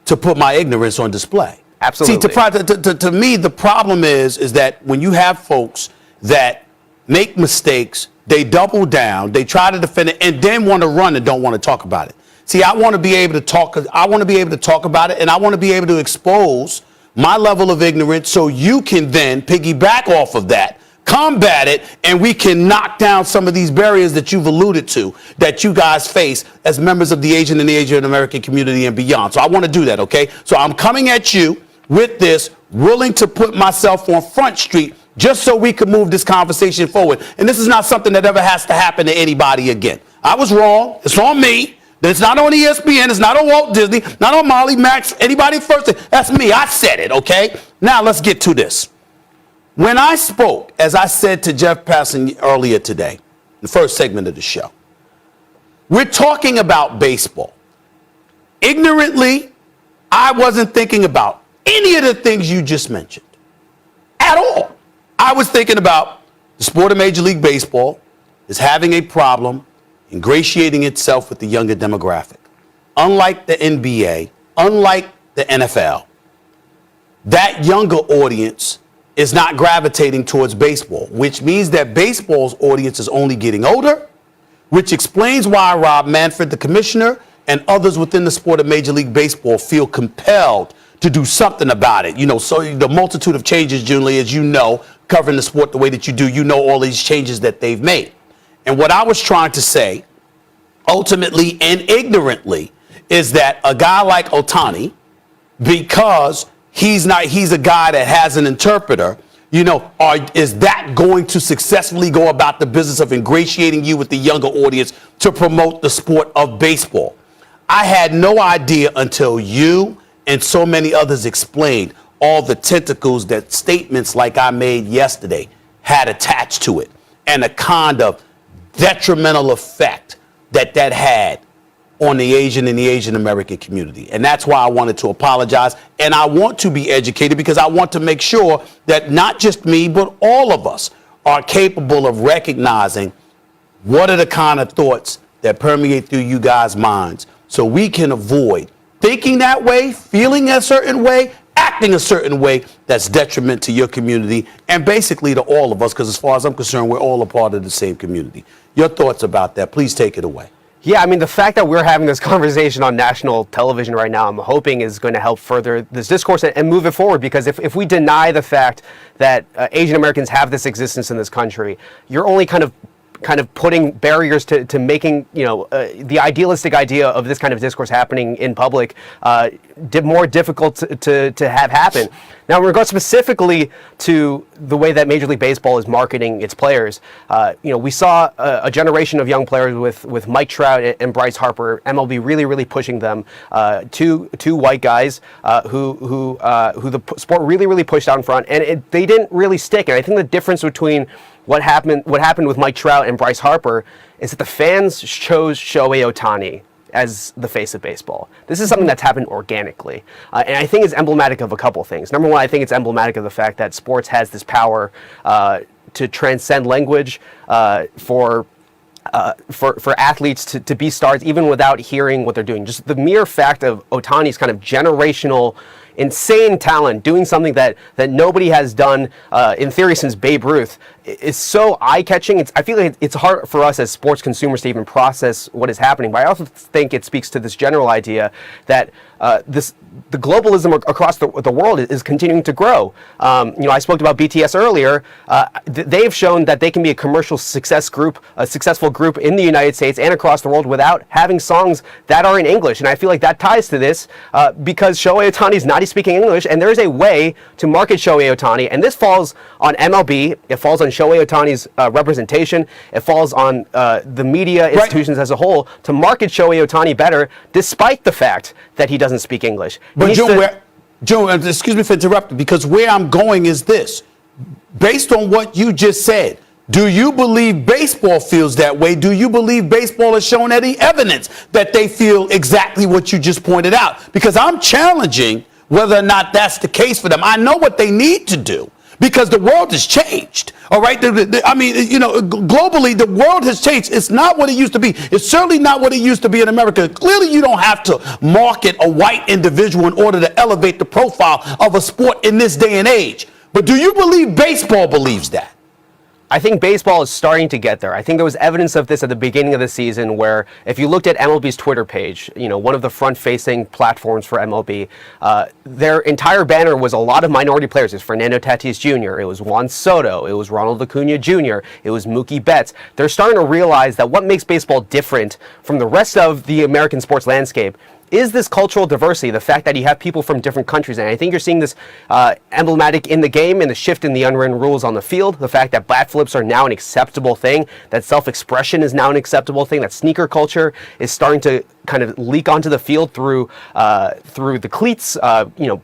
to put my ignorance on display. Absolutely. See, to me, the problem is that when you have folks that make mistakes, they double down, they try to defend it, and then want to run and don't want to talk about it. See, I want to be able to talk. I want to be able to talk about it, and I want to be able to expose my level of ignorance so you can then piggyback off of that, combat it, and we can knock down some of these barriers that you've alluded to that you guys face as members of the Asian and the Asian American community and beyond. So I want to do that, okay? So I'm coming at you with this, willing to put myself on Front Street just so we can move this conversation forward. And this is not something that ever has to happen to anybody again. I was wrong. It's on me. It's not on ESPN. It's not on Walt Disney. Not on Molly, Max, anybody first. That's me. I said it, okay? Now let's get to this. When I spoke, as I said to Jeff Passan earlier today, the first segment of the show, we're talking about baseball. Ignorantly, I wasn't thinking about any of the things you just mentioned at all. I was thinking about the sport of Major League Baseball is having a problem ingratiating itself with the younger demographic. Unlike the NBA, unlike the NFL, that younger audience is not gravitating towards baseball, which means that baseball's audience is only getting older, which explains why Rob Manfred, the commissioner, and others within the sport of Major League Baseball feel compelled to do something about it. So the multitude of changes, Julie, as you know, covering the sport the way that you do, all these changes that they've made. And what I was trying to say, ultimately and ignorantly, is that a guy like Ohtani, because he's a guy that has an interpreter, is that going to successfully go about the business of ingratiating you with the younger audience to promote the sport of baseball? I had no idea until you and so many others explained all the tentacles that statements like I made yesterday had attached to it, and the kind of detrimental effect that had on the Asian and the Asian American community. And that's why I wanted to apologize. And I want to be educated because I want to make sure that not just me, but all of us are capable of recognizing what are the kind of thoughts that permeate through you guys' minds so we can avoid thinking that way, feeling a certain way, acting a certain way that's detriment to your community and basically to all of us, because as far as I'm concerned, we're all a part of the same community. Your thoughts about that? Please take it away. Yeah, I mean, the fact that we're having this conversation on national television right now, I'm hoping is going to help further this discourse and move it forward, because if we deny the fact that Asian Americans have this existence in this country, you're only kind of putting barriers to making, the idealistic idea of this kind of discourse happening in public more difficult to have happen. Now, in regards specifically to the way that Major League Baseball is marketing its players, we saw a generation of young players with Mike Trout and Bryce Harper, MLB really pushing them, two white guys who the sport really pushed out in front, and they didn't really stick. And I think the difference between what happened with Mike Trout and Bryce Harper is that the fans chose Shohei Ohtani as the face of baseball. This is something that's happened organically. And I think it's emblematic of a couple things. Number one, I think it's emblematic of the fact that sports has this power to transcend language for athletes to be stars even without hearing what they're doing. Just the mere fact of Ohtani's kind of generational insane talent doing something that nobody has done in theory since Babe Ruth is so eye-catching. I feel like it's hard for us as sports consumers to even process what is happening, but I also think it speaks to this general idea that the globalism across the world is continuing to grow. I spoke about BTS earlier. They've shown that they can be a commercial successful group in the United States and across the world without having songs that are in English. And I feel like that ties to this because Shohei Ohtani is not speaking English, and there is a way to market Shohei Ohtani, and this falls on MLB, it falls on Shohei Ohtani's representation, it falls on the media institutions as a whole to market Shohei Ohtani better, despite the fact that he doesn't speak English. But Joe, excuse me for interrupting, because where I'm going is this. Based on what you just said, do you believe baseball feels that way? Do you believe baseball has shown any evidence that they feel exactly what you just pointed out? Because I'm challenging whether or not that's the case for them. I know what they need to do because the world has changed. All right. Globally, the world has changed. It's not what it used to be. It's certainly not what it used to be in America. Clearly, you don't have to market a white individual in order to elevate the profile of a sport in this day and age. But do you believe baseball believes that? I think baseball is starting to get there. I think there was evidence of this at the beginning of the season where if you looked at MLB's Twitter page, one of the front-facing platforms for MLB, their entire banner was a lot of minority players. It was Fernando Tatis Jr., it was Juan Soto, it was Ronald Acuna Jr., it was Mookie Betts. They're starting to realize that what makes baseball different from the rest of the American sports landscape is this cultural diversity, the fact that you have people from different countries. And I think you're seeing this emblematic in the game and the shift in the unwritten rules on the field, the fact that bat flips are now an acceptable thing, that self-expression is now an acceptable thing, that sneaker culture is starting to kind of leak onto the field through the cleats,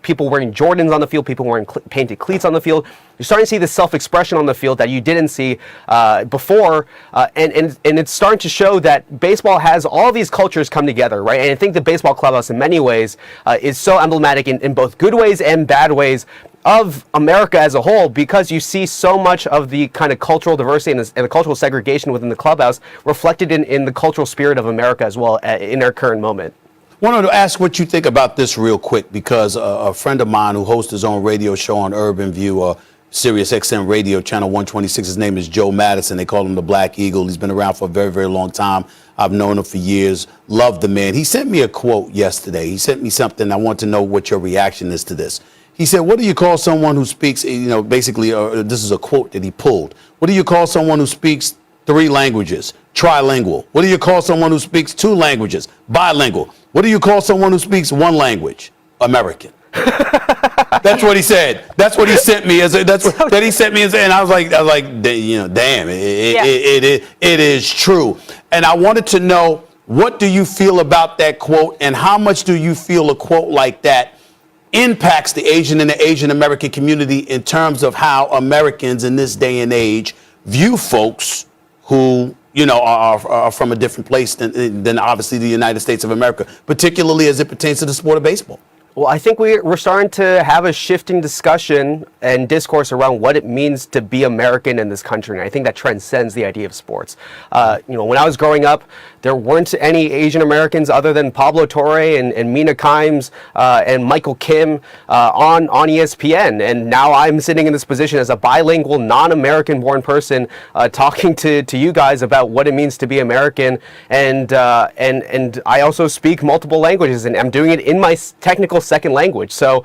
people wearing Jordans on the field, people wearing painted cleats on the field. You're starting to see this self-expression on the field that you didn't see before, and it's starting to show that baseball has all these cultures come together, right? And I think the baseball clubhouse in many ways is so emblematic in both good ways and bad ways of America as a whole, because you see so much of the kind of cultural diversity and the cultural segregation within the clubhouse reflected in the cultural spirit of America as well in our current moment. I wanted to ask what you think about this real quick, because a friend of mine who hosts his own radio show on Urban View, Sirius XM Radio, Channel 126, his name is Joe Madison. They call him the Black Eagle. He's been around for a very, very long time. I've known him for years. Love the man. He sent me a quote yesterday. He sent me something. I want to know what your reaction is to this. He said, what do you call someone who speaks, basically, this is a quote that he pulled. What do you call someone who speaks 3 languages? Trilingual. What do you call someone who speaks 2 languages? Bilingual. What do you call someone who speaks 1 language? American. That's what he said. That's what he sent me. That he sent me, and I was like, damn, it is true. And I wanted to know, what do you feel about that quote, and how much do you feel a quote like that impacts the Asian and the Asian American community in terms of how Americans in this day and age view folks who, are from a different place than obviously the United States of America, particularly as it pertains to the sport of baseball? Well, I think we're starting to have a shifting discussion and discourse around what it means to be American in this country, and I think that transcends the idea of sports. When I was growing up, there weren't any Asian Americans other than Pablo Torre and Mina Kimes and Michael Kim on ESPN, and now I'm sitting in this position as a bilingual, non-American-born person talking to you guys about what it means to be American, and I also speak multiple languages, and I'm doing it in my technical second language. So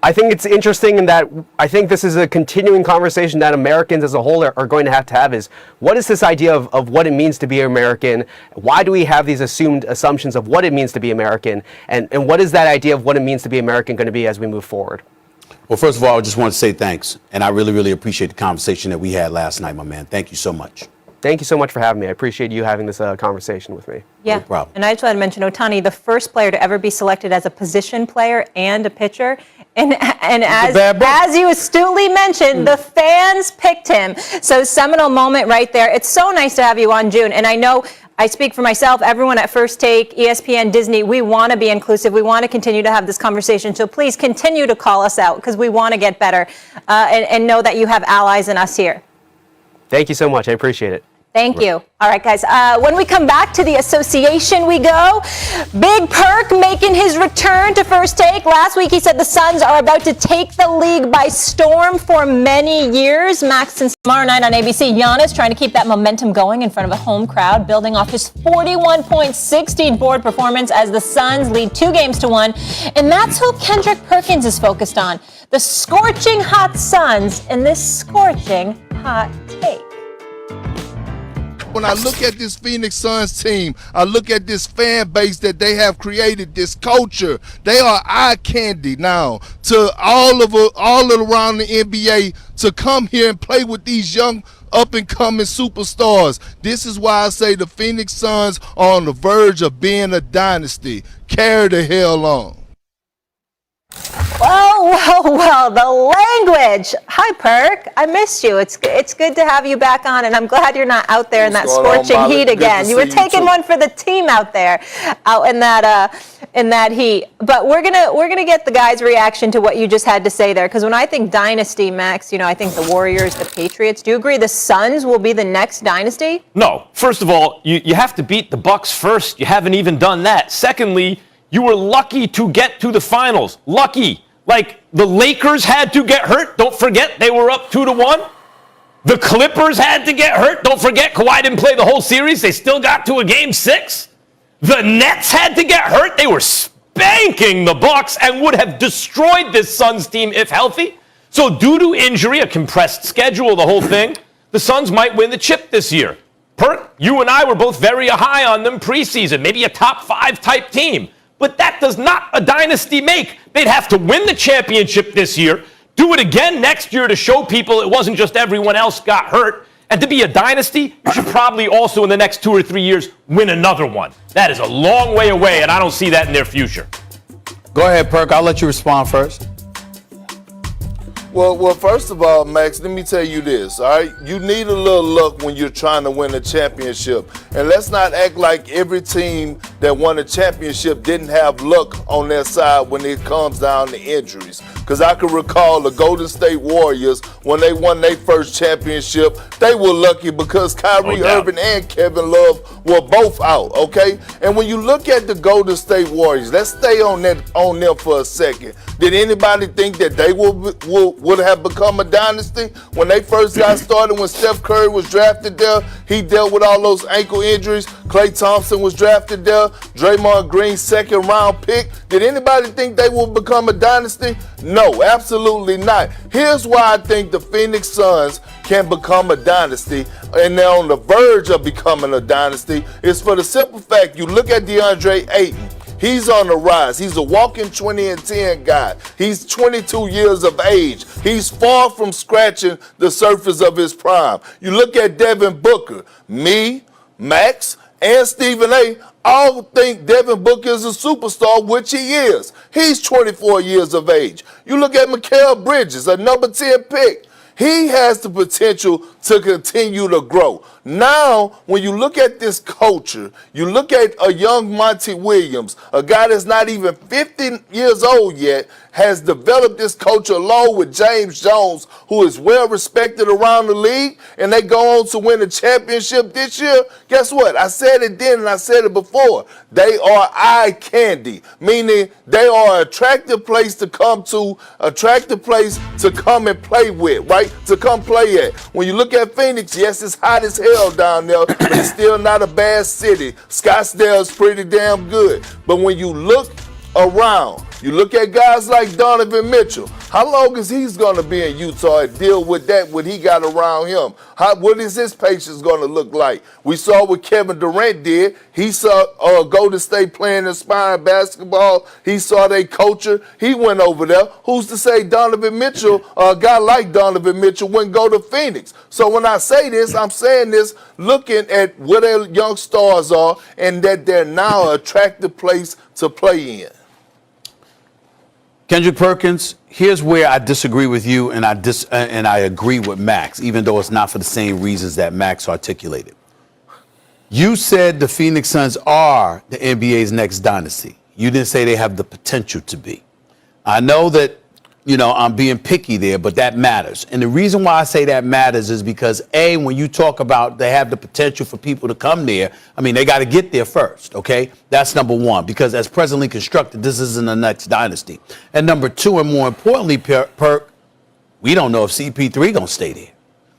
I think it's interesting in that I think this is a continuing conversation that Americans as a whole are going to have is, what is this idea of what it means to be American? Why do we have these assumptions of what it means to be American? And what is that idea of what it means to be American going to be as we move forward? Well, first of all, I just want to say thanks. And I really, really appreciate the conversation that we had last night, my man. Thank you so much. Thank you so much for having me. I appreciate you having this conversation with me. Yeah, No problem. and I just want to mention Ohtani, the first player to ever be selected as a position player and a pitcher. And as you astutely mentioned, the fans picked him. So seminal moment right there. It's so nice to have you on, June. And I know I speak for myself, everyone at First Take, ESPN, Disney, we want to be inclusive. We want to continue to have this conversation. So please continue to call us out because we want to get better and know that you have allies in us here. Thank you so much. I appreciate it. Thank you. All right, guys. When we come back to the association, we go. Big Perk making his return to First Take. Last week, he said the Suns are about to take the league by storm for many years. Max, since tomorrow night on ABC, Giannis trying to keep that momentum going in front of a home crowd, building off his 41-point board performance as the Suns lead 2-1. And that's who Kendrick Perkins is focused on. The scorching hot Suns in this scorching hot take. When I look at this Phoenix Suns team, I look at this fan base that they have created, this culture. They are eye candy now to all around the NBA to come here and play with these young up-and-coming superstars. This is why I say the Phoenix Suns are on the verge of being a dynasty. Carry the hell on. Well, the language. Hi, Perk. I missed you. It's good to have you back on, and I'm glad you're not out there in that scorching heat again. You were taking one for the team out there, out in that heat. But we're gonna get the guys' reaction to what you just had to say there, because when I think dynasty, Max, I think the Warriors, the Patriots. Do you agree the Suns will be the next dynasty? No. First of all, you have to beat the Bucks first. You haven't even done that. Secondly, you were lucky to get to the finals. Lucky. Like, the Lakers had to get hurt. Don't forget, they were up 2-1. The Clippers had to get hurt. Don't forget, Kawhi didn't play the whole series. They still got to a Game 6. The Nets had to get hurt. They were spanking the Bucks and would have destroyed this Suns team if healthy. So due to injury, a compressed schedule, the whole thing, the Suns might win the chip this year. Perk, you and I were both very high on them preseason, maybe a top 5 type team. But that does not a dynasty make. They'd have to win the championship this year, do it again next year to show people it wasn't just everyone else got hurt. And to be a dynasty, you should probably also in the next 2 or 3 years win another one. That is a long way away, and I don't see that in their future. Go ahead, Perk. I'll let you respond first. Well, first of all, Max, let me tell you this, all right? You need a little luck when you're trying to win a championship. And let's not act like every team that won a championship didn't have luck on their side when it comes down to injuries. Because I can recall the Golden State Warriors, when they won their first championship, they were lucky because Kyrie Irving and Kevin Love were both out, okay? And when you look at the Golden State Warriors, let's stay on them for a second. Did anybody think that they would have become a dynasty? When they first got started, when Steph Curry was drafted there, he dealt with all those ankle injuries. Klay Thompson was drafted there. Draymond Green, 2nd round pick. Did anybody think they would become a dynasty? No, absolutely not. Here's why I think the Phoenix Suns can become a dynasty, and they're on the verge of becoming a dynasty. It's for the simple fact, you look at DeAndre Ayton. He's on the rise. He's a walking 20 and 10 guy. He's 22 years of age. He's far from scratching the surface of his prime. You look at Devin Booker, me, Max, and Stephen A. all think Devin Booker is a superstar, which he is. He's 24 years of age. You look at Mikal Bridges, a number 10 pick. He has the potential to continue to grow. Now, when you look at this culture, you look at a young Monty Williams, a guy that's not even 50 years old yet, has developed this culture along with James Jones, who is well respected around the league, and they go on to win a championship this year. Guess what? I said it then and I said it before. They are eye candy, meaning they are an attractive place to come to, attractive place to come and play with, right? To come play at. When you look at Phoenix, yes, it's hot as hell down there, but it's still not a bad city. Scottsdale is pretty damn good. But when you look around, you look at guys like Donovan Mitchell. How long is he's going to be in Utah and deal with that, what he got around him? What is his patience going to look like? We saw what Kevin Durant did. He saw Golden State playing inspiring basketball. He saw their culture. He went over there. Who's to say Donovan Mitchell, a guy like Donovan Mitchell, wouldn't go to Phoenix? So when I say this, I'm saying this looking at where their young stars are and that they're now an attractive place to play in. Kendrick Perkins, here's where I disagree with you and I agree with Max, even though it's not for the same reasons that Max articulated. You said the Phoenix Suns are the NBA's next dynasty. You didn't say they have the potential to be. I know that, I'm being picky there, but that matters. And the reason why I say that matters is because, A, when you talk about they have the potential for people to come there, they got to get there first, okay? That's number one, because as presently constructed, this isn't the next dynasty. And number two, and more importantly, Perk, we don't know if CP3 going to stay there.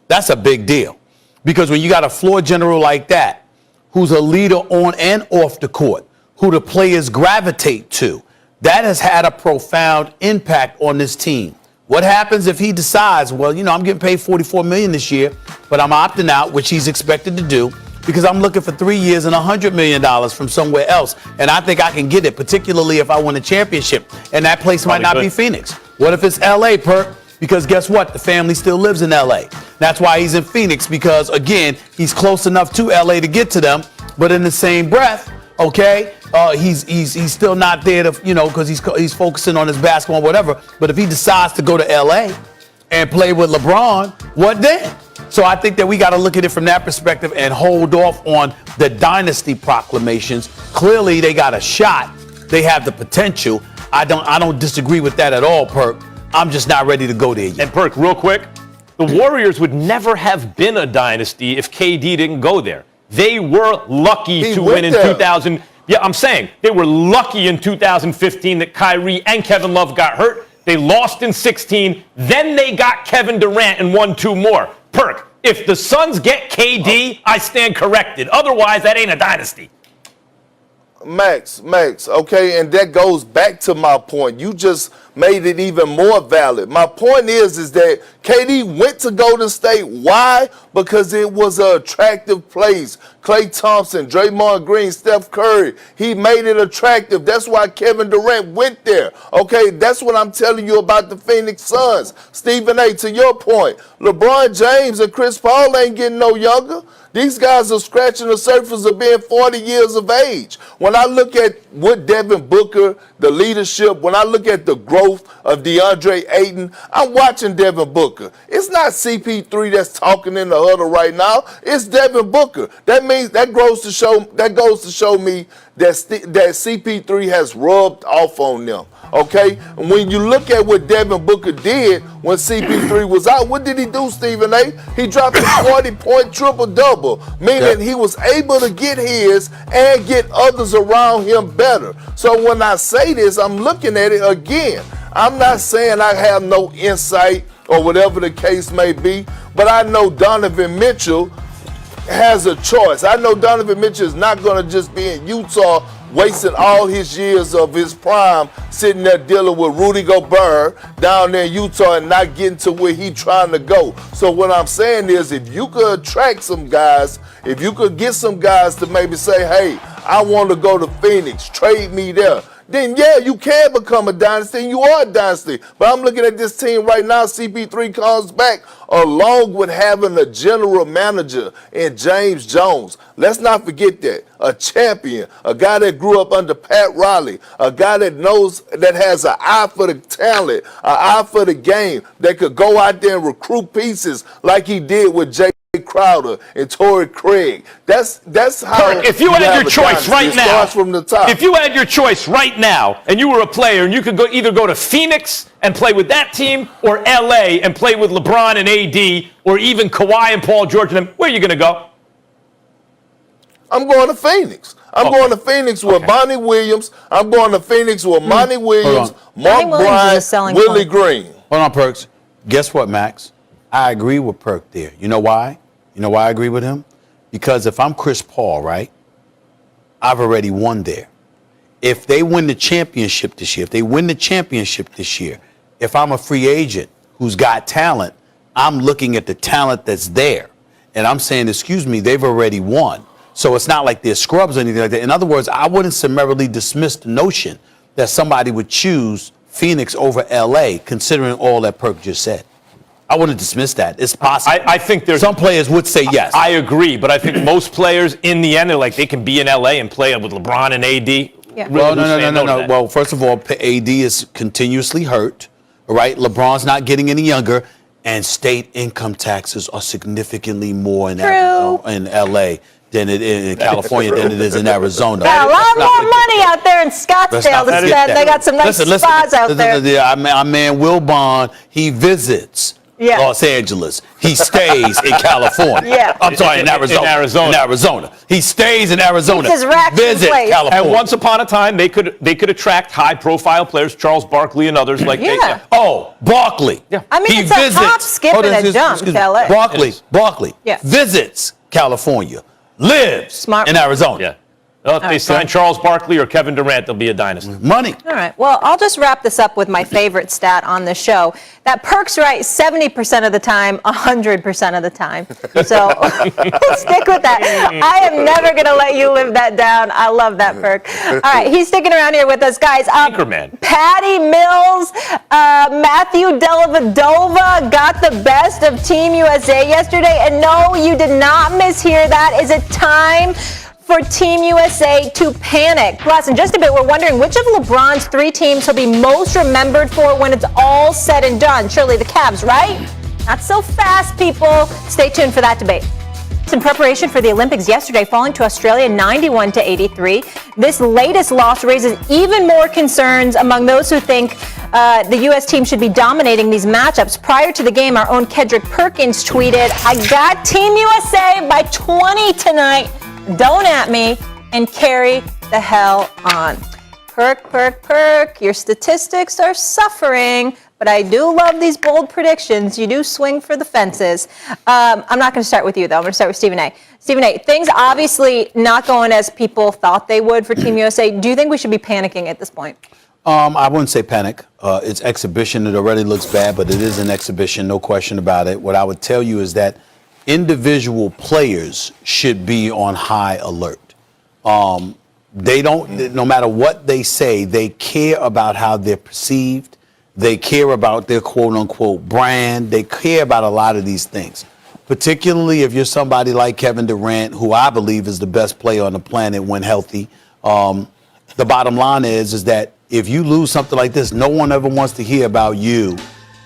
That's a big deal. Because when you got a floor general like that, who's a leader on and off the court, who the players gravitate to, that has had a profound impact on this team. What happens if he decides, well, I'm getting paid $44 million this year, but I'm opting out, which he's expected to do, because I'm looking for 3 years and $100 million from somewhere else, and I think I can get it, particularly if I win a championship, and that place might not be Phoenix. What if it's L.A., Perk? Because guess what? The family still lives in L.A. That's why he's in Phoenix, because, again, he's close enough to L.A. to get to them, but in the same breath, okay, he's still not there to, because he's focusing on his basketball, whatever. But if he decides to go to LA and play with LeBron, what then? So I think that we got to look at it from that perspective and hold off on the dynasty proclamations. Clearly, they got a shot. They have the potential. I don't disagree with that at all, Perk. I'm just not ready to go there yet. And Perk, real quick, the Warriors would never have been a dynasty if KD didn't go there. They were lucky to win in 2000. Yeah, I'm saying they were lucky in 2015 that Kyrie and Kevin Love got hurt. They lost in 16. Then they got Kevin Durant and won 2 more. Perk, if the Suns get KD, I stand corrected. Otherwise, that ain't a dynasty. Max, okay, and that goes back to my point. You just made it even more valid. My point is that KD went to Golden State. Why? Because it was an attractive place. Klay Thompson, Draymond Green, Steph Curry, he made it attractive. That's why Kevin Durant went there. Okay, that's what I'm telling you about the Phoenix Suns. Stephen A., to your point, LeBron James and Chris Paul ain't getting no younger. These guys are scratching the surface of being 40 years of age. When I look at what Devin Booker, the leadership, when I look at the growth of DeAndre Ayton, I'm watching Devin Booker. It's not CP3 that's talking in the huddle right now. It's Devin Booker. That means that goes to show me that CP3 has rubbed off on them. Okay? And when you look at what Devin Booker did when CP3 was out, what did he do, Stephen A? He dropped a 40-point triple-double, meaning he was able to get his and get others around him better. So when I say this, I'm looking at it again. I'm not saying I have no insight or whatever the case may be, but I know Donovan Mitchell has a choice. I know Donovan Mitchell is not going to just be in Utah wasting all his years of his prime sitting there dealing with Rudy Gobert down there in Utah and not getting to where he's trying to go. So what I'm saying is if you could attract some guys, if you could get some guys to maybe say, hey, I want to go to Phoenix, trade me there, then yeah, you can become a dynasty, and you are a dynasty. But I'm looking at this team right now. CP3 comes back along with having a general manager in James Jones. Let's not forget that. A champion, a guy that grew up under Pat Riley, a guy that knows, that has an eye for the talent, an eye for the game, that could go out there and recruit pieces like he did with Jay Crowder and Torrey Craig. That's how. Kirk, if you had your choice right now, starts from the top. If you had your choice right now, and you were a player, and you could either go to Phoenix and play with that team, or LA and play with LeBron and AD, or even Kawhi and Paul George and them, where are you going to go? I'm going to Phoenix. I'm going to Phoenix with Bonnie Williams. I'm going to Phoenix with Monty Williams, Mark Bryant, Willie Green. Hold on, Perks. Guess what, Max? I agree with Perk there. You know why? You know why I agree with him? Because if I'm Chris Paul, right, I've already won there. If they win the championship this year, if I'm a free agent who's got talent, I'm looking at the talent that's there. And I'm saying, excuse me, they've already won. So it's not like they're scrubs or anything like that. In other words, I wouldn't summarily dismiss the notion that somebody would choose Phoenix over LA, considering all that Perk just said. I wouldn't dismiss that. It's possible. I think there's some players would say yes. I agree, but I think most players in the end are like they can be in LA and play with LeBron and AD. Yeah. Well, no. Well, first of all, AD is continuously hurt. All right, LeBron's not getting any younger, and state income taxes are significantly more in LA than it is in California than it is in Arizona. Got a lot more money out there in Scottsdale to spend. They got some nice spas out there. Our man Will Bond, he visits Los Angeles. He stays in California. I'm sorry, in Arizona. He stays in Arizona. Visit California. And once upon a time, they could attract high-profile players, Charles Barkley and others like that. Oh, Barkley. Yeah. I mean, it's a hop, skip, and a jump to LA. Barkley visits California, lives in Arizona. Yeah. Well, if they sign Charles Barkley or Kevin Durant, they'll be a dynasty. Money. All right. Well, I'll just wrap this up with my favorite stat on the show. That Perk's right 70% of the time, 100% of the time. So stick with that. I am never going to let you live that down. I love that, Perk. All right. He's sticking around here with us, guys. Anchorman. Patty Mills, Matthew Dellavedova got the best of Team USA yesterday. And no, you did not mishear that. Is it time for Team USA to panic? Plus, in just a bit, we're wondering which of LeBron's 3 teams he'll be most remembered for when it's all said and done. Surely the Cavs, right? Not so fast, people. Stay tuned for that debate. In preparation for the Olympics yesterday, falling to Australia 91-83. This latest loss raises even more concerns among those who think the U.S. team should be dominating these matchups. Prior to the game, our own Kedrick Perkins tweeted, "I got Team USA by 20 tonight. Don't at me and carry the hell on." Perk, your statistics are suffering, but I do love these bold predictions. You do swing for the fences. I'm not going to start with you, though. I'm going to start with Stephen A. Stephen A., things obviously not going as people thought they would for Team USA. Do you think we should be panicking at this point? I wouldn't say panic. It's exhibition. It already looks bad, but it is an exhibition, no question about it. What I would tell you is that individual players should be on high alert. They don't, no matter what they say, they care about how they're perceived. They care about their quote unquote brand. They care about a lot of these things, particularly if you're somebody like Kevin Durant, who I believe is the best player on the planet when healthy. The bottom line is that if you lose something like this, no one ever wants to hear about you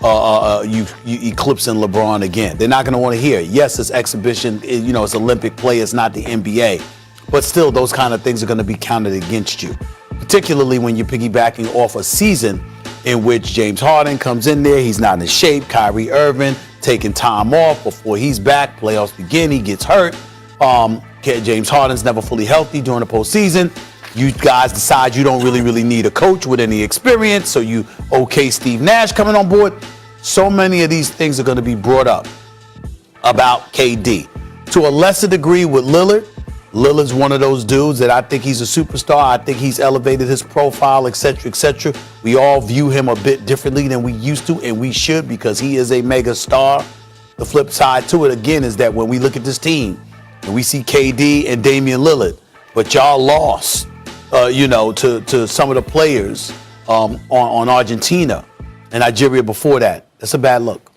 eclipsing LeBron again. They're not going to want to hear it. Yes, it's exhibition. It's Olympic play. It's not the NBA. But still, those kind of things are going to be counted against you, particularly when you're piggybacking off a season in which James Harden comes in there. He's not in shape. Kyrie Irving taking time off before he's back. Playoffs begin. He gets hurt. James Harden's never fully healthy during the postseason. You guys decide you don't really need a coach with any experience, so you Steve Nash coming on board. So many of these things are going to be brought up about KD. To a lesser degree with Lillard. Lillard's one of those dudes that I think he's a superstar. I think he's elevated his profile, et cetera, We all view him a bit differently than we used to, and we should, because he is a mega star. The flip side to it, again, is that when we look at this team and we see KD and Damian Lillard, but y'all lost, to some of the players on Argentina and Nigeria before that. That's a bad look.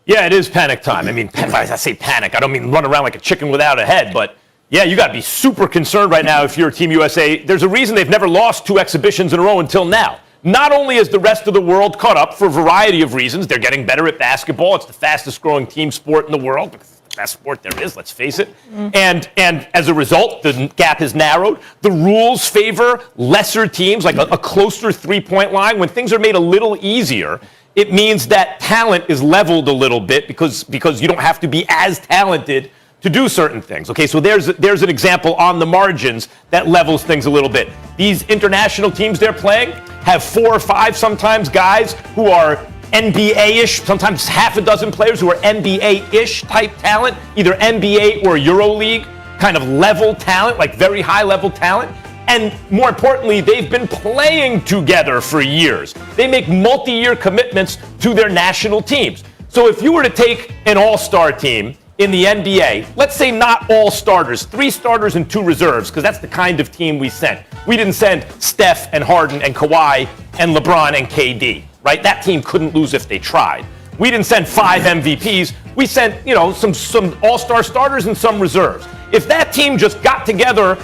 Yeah, it is panic time. I mean, when I say panic, I don't mean run around like a chicken without a head, but yeah, you got to be super concerned right now if you're Team USA. There's a reason they've never lost 2 exhibitions in a row until now. Not only is the rest of the world caught up for a variety of reasons, they're getting better at basketball. It's the fastest growing team sport in the world. It's the best sport there is, let's face it. And as a result, the gap has narrowed. The rules favor lesser teams, like a closer three-point line. When things are made a little easier, it means that talent is leveled a little bit because you don't have to be as talented to do certain things. Okay, so there's an example on the margins that levels things a little bit. These international teams they're playing have 4 or 5 sometimes guys who are NBA-ish, sometimes half a dozen players who are NBA-ish type talent, either NBA or EuroLeague kind of level talent, like very high level talent. And more importantly, they've been playing together for years. They make multi-year commitments to their national teams. So if you were to take an all-star team in the NBA, let's say not all starters, 3 starters and 2 reserves, because that's the kind of team we sent. We didn't send Steph and Harden and Kawhi and LeBron and KD, right? That team couldn't lose if they tried. We didn't send 5 MVPs. We sent, some all-star starters and some reserves. If that team just got together,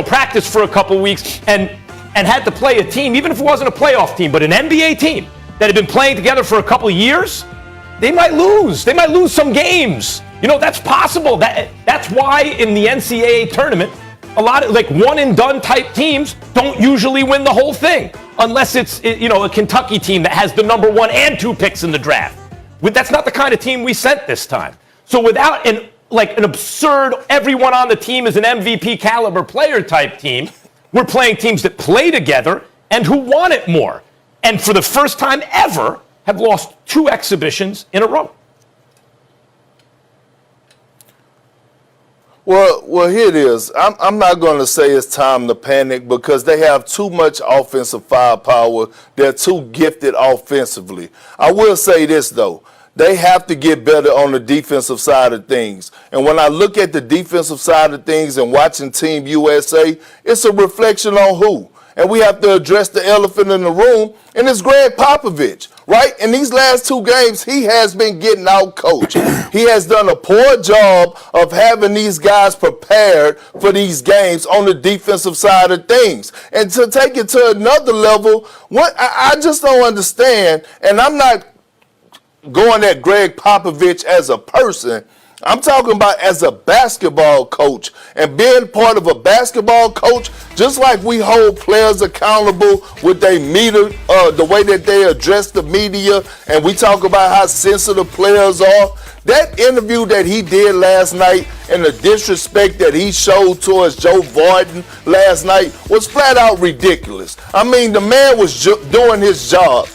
practiced for a couple weeks and had to play a team, even if it wasn't a playoff team, but an NBA team that had been playing together for a couple of years, they might lose. They might lose some games. That's possible. That's why in the NCAA tournament, a lot of one and done type teams don't usually win the whole thing unless it's a Kentucky team that has the number 1 and 2 picks in the draft. That's not the kind of team we sent this time. So without an absurd everyone on the team is an MVP caliber player type team, we're playing teams that play together and who want it more. And for the first time ever, have lost 2 exhibitions in a row. Well, here it is. I'm not going to say it's time to panic because they have too much offensive firepower. They're too gifted offensively. I will say this, though. They have to get better on the defensive side of things. And when I look at the defensive side of things and watching Team USA, it's a reflection on who? And we have to address the elephant in the room, and it's Greg Popovich, right? In these last 2 games, he has been getting out coached. He has done a poor job of having these guys prepared for these games on the defensive side of things. And to take it to another level, what I just don't understand, and I'm not going at Greg Popovich as a person, I'm talking about as a basketball coach, and being part of a basketball coach, just like we hold players accountable with their meter, the way that they address the media, and we talk about how sensitive players are. That interview that he did last night and the disrespect that he showed towards Joe Biden last night was flat out ridiculous. I mean, the man was doing his job.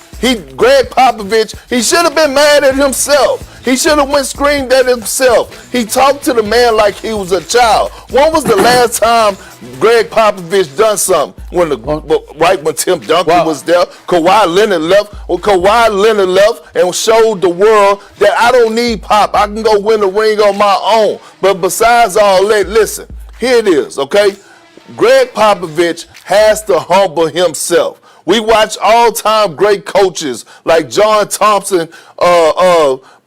Greg Popovich, he should have been mad at himself. He should have went screamed at himself. He talked to the man like he was a child. When was the last time Greg Popovich done something? When Tim Duncan was there, Kawhi Leonard left. Well, Kawhi Leonard left and showed the world that I don't need Pop. I can go win the ring on my own. But besides all that, listen, here it is, okay? Greg Popovich has to humble himself. We watch all-time great coaches like John Thompson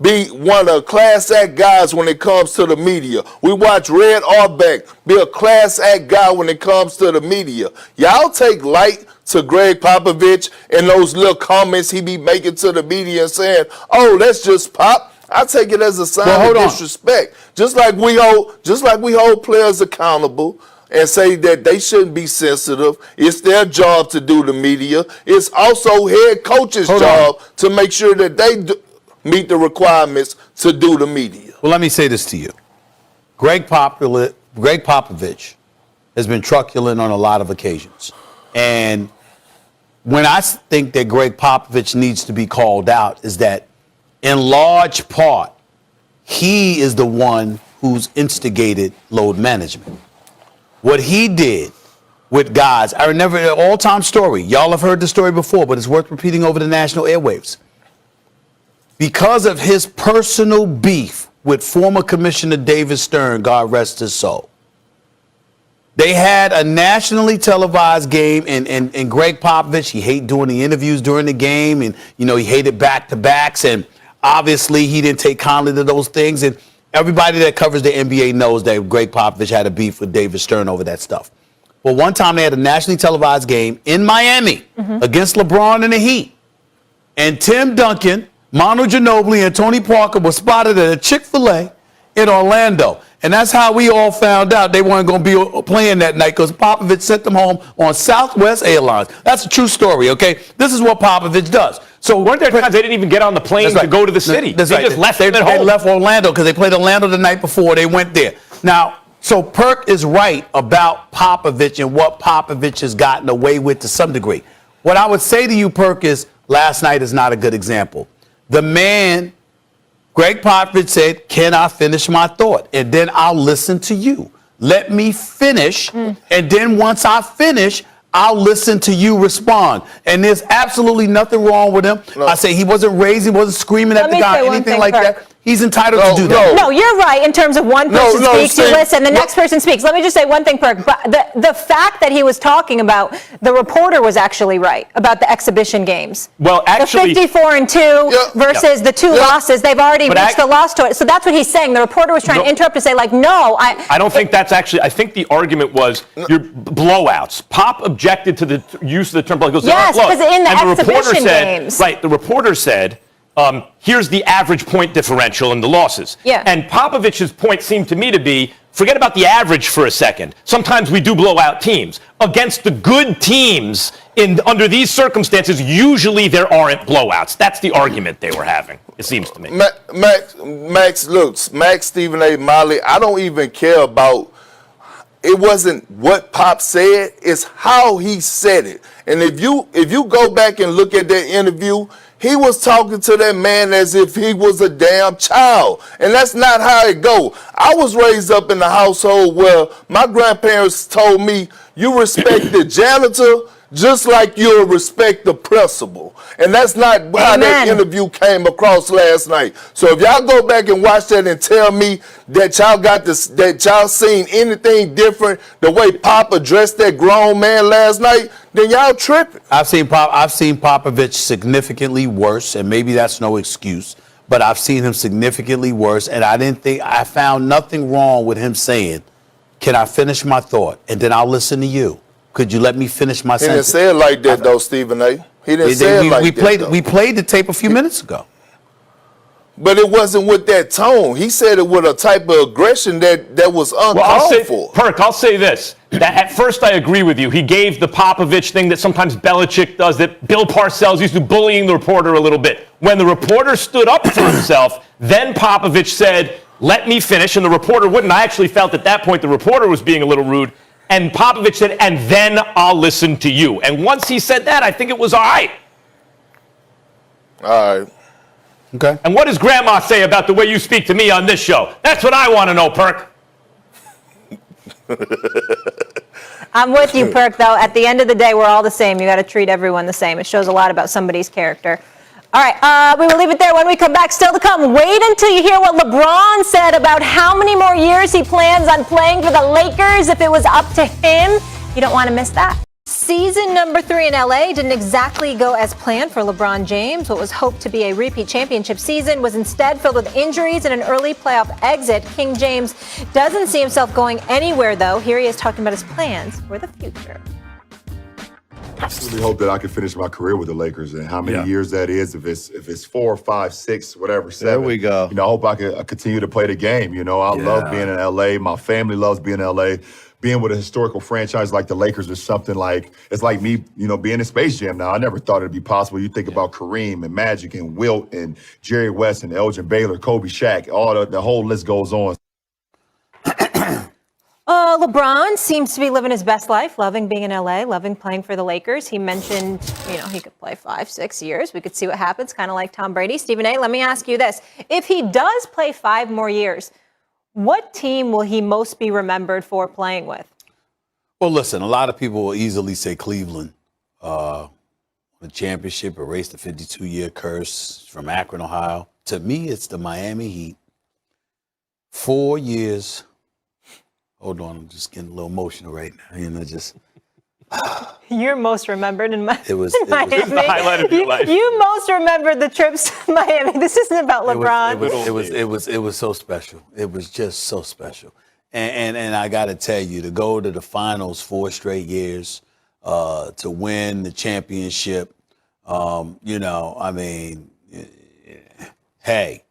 be one of class act guys when it comes to the media. We watch Red Auerbach be a class act guy when it comes to the media. Y'all take light to Greg Popovich and those little comments he be making to the media and saying, "Oh, that's just Pop." I take it as a sign of disrespect. Just like we hold players accountable and say that they shouldn't be sensitive. It's their job to do the media. It's also head coach's job to make sure that they meet the requirements to do the media. Well, let me say this to you. Greg Popovich has been truculent on a lot of occasions. And when I think that Greg Popovich needs to be called out is that in large part, he is the one who's instigated load management. What he did with guys, I remember an all-time story. Y'all have heard the story before, but it's worth repeating over the national airwaves. Because of his personal beef with former Commissioner David Stern, God rest his soul, They had a nationally televised game, and Greg Popovich, he hated doing the interviews during the game, and, he hated back-to-backs, and obviously he didn't take kindly to those things, and everybody that covers the NBA knows that Greg Popovich had a beef with David Stern over that stuff. Well, one time they had a nationally televised game in Miami against LeBron and the Heat, and Tim Duncan, Manu Ginobili, and Tony Parker were spotted at a Chick-fil-A in Orlando. And that's how we all found out they weren't going to be playing that night, because Popovich sent them home on Southwest Airlines. That's a true story, okay? This is what Popovich does. So weren't there times they didn't even get on the plane to go to the city? They just left them at home. They left Orlando because they played Orlando the night before. They went there. Now, so Perk is right about Popovich and what Popovich has gotten away with to some degree. What I would say to you, Perk, is last night is not a good example. The man, Greg Popovich, said, "Can I finish my thought? And then I'll listen to you. Let me finish. And then once I finish, I'll listen to you respond." And there's absolutely nothing wrong with him. I say he wasn't raising, wasn't screaming at the guy, anything like that. He's entitled to do that. No, you're right in terms of one person speaks, you listen, the next person speaks. Let me just say one thing, Perk. But the fact that he was talking about, the reporter was actually right about the exhibition games. Well, actually, the 54-2 versus the two losses, they've already reached the loss to it. So that's what he's saying. The reporter was trying to interrupt to say, like, no. I don't think that's actually, I think the argument was your blowouts. Pop objected to the use of the term blowout. He goes, yes, because in the and exhibition games. Right, the reporter said, here's the average point differential in the losses. Yeah. And Popovich's point seemed to me to be, forget about the average for a second. Sometimes we do blow out teams. Against the good teams, under these circumstances, usually there aren't blowouts. That's the argument they were having, it seems to me. Max, look, Max, Stephen A. Molly, I don't even care about, it wasn't what Pop said, it's how he said it. And if you go back and look at that interview, he was talking to that man as if he was a damn child. And that's not how it go. I was raised up in a household where my grandparents told me, you respect the janitor just like you'll respect the principal. And that's not how that interview came across last night. So if y'all go back and watch that and tell me that y'all got this, that y'all seen anything different the way Pop addressed that grown man last night, then y'all tripping. I've seen Popovich significantly worse, and maybe that's no excuse, but I've seen him significantly worse, and I found nothing wrong with him saying, "Can I finish my thought? And then I'll listen to you. Could you let me finish my sentence?" He didn't say it like that, though, Stephen A. He didn't say it like that. We played the tape a few minutes ago. But it wasn't with that tone. He said it with a type of aggression that was uncalled for. Perk, I'll say this. That at first I agree with you. He gave the Popovich thing that sometimes Belichick does, that Bill Parcells used to bullying the reporter a little bit. When the reporter stood up for himself, then Popovich said, "Let me finish," and the reporter wouldn't. I actually felt at that point the reporter was being a little rude. And Popovich said, "And then I'll listen to you." And once he said that, I think it was all right. All right. Okay. And what does Grandma say about the way you speak to me on this show? That's what I want to know, Perk. I'm with you, Perk, though. At the end of the day, we're all the same. You got to treat everyone the same. It shows a lot about somebody's character. All right, we will leave it there. When we come back, still to come, wait until you hear what LeBron said about how many more years he plans on playing for the Lakers if it was up to him. You don't want to miss that. Season number 3 in LA didn't exactly go as planned for LeBron James. What was hoped to be a repeat championship season was instead filled with injuries and an early playoff exit. King James doesn't see himself going anywhere, though. Here he is talking about his plans for the future. I really hope that I can finish my career with the Lakers, and how many years that is, if it's 4, 5, 6, whatever, 7. There we go. I hope I can continue to play the game. I love being in LA. My family loves being in LA. Being with a historical franchise like the Lakers is something like, it's like me, being in Space Jam now. I never thought it'd be possible. You think about Kareem and Magic and Wilt and Jerry West and Elgin Baylor, Kobe, Shaq, all the whole list goes on. LeBron seems to be living his best life, loving being in LA, loving playing for the Lakers. He mentioned, he could play 5, 6 years. We could see what happens, kind of like Tom Brady. Stephen A., let me ask you this. If he does play 5 more years, what team will he most be remembered for playing with? Well, listen, a lot of people will easily say Cleveland. The championship, erased the 52-year curse from Akron, Ohio. To me, it's the Miami Heat. 4 years, Hold on, I'm just getting a little emotional right now. You know, just You're most remembered in Miami. it was This is the highlight of your life. You most remembered the trips to Miami. This isn't about LeBron. It was so special. It was just so special. And I got to tell you, to go to the finals 4 straight years, to win the championship, you know, I mean, hey,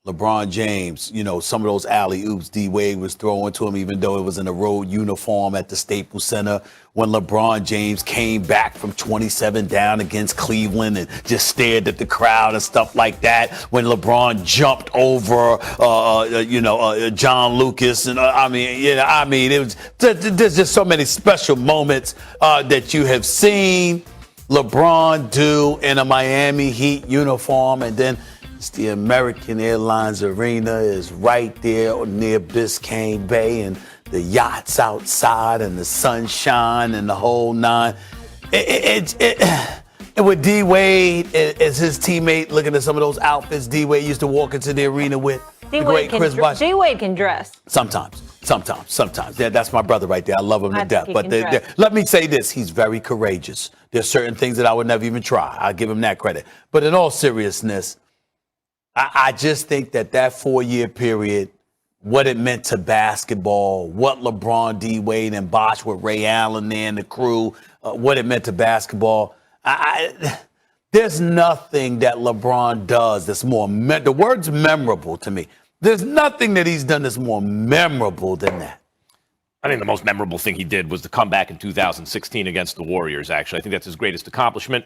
LeBron James, you know, some of those alley-oops D-Wade was throwing to him, even though it was in a road uniform at the Staples Center, when LeBron James came back from 27 down against Cleveland and just stared at the crowd and stuff like that, when LeBron jumped over, John Lucas, and it was, there's just so many special moments that you have seen LeBron do in a Miami Heat uniform, and then it's the American Airlines Arena is right there near Biscayne Bay, and the yachts outside and the sunshine and the whole nine. And with D-Wade as his teammate, looking at some of those outfits D-Wade used to walk into the arena with. D-Wade can dress. Sometimes. Yeah, that's my brother right there. I love him to death. But let me say this. He's very courageous. There's certain things that I would never even try. I'll give him that credit. But in all seriousness, I just think that 4-year period, what it meant to basketball, what LeBron, D-Wade, and Bosh with Ray Allen and the crew, what it meant to basketball. There's nothing that LeBron does that's more, the word's memorable to me. There's nothing that he's done that's more memorable than that. I think the most memorable thing he did was the comeback in 2016 against the Warriors, actually. I think that's his greatest accomplishment.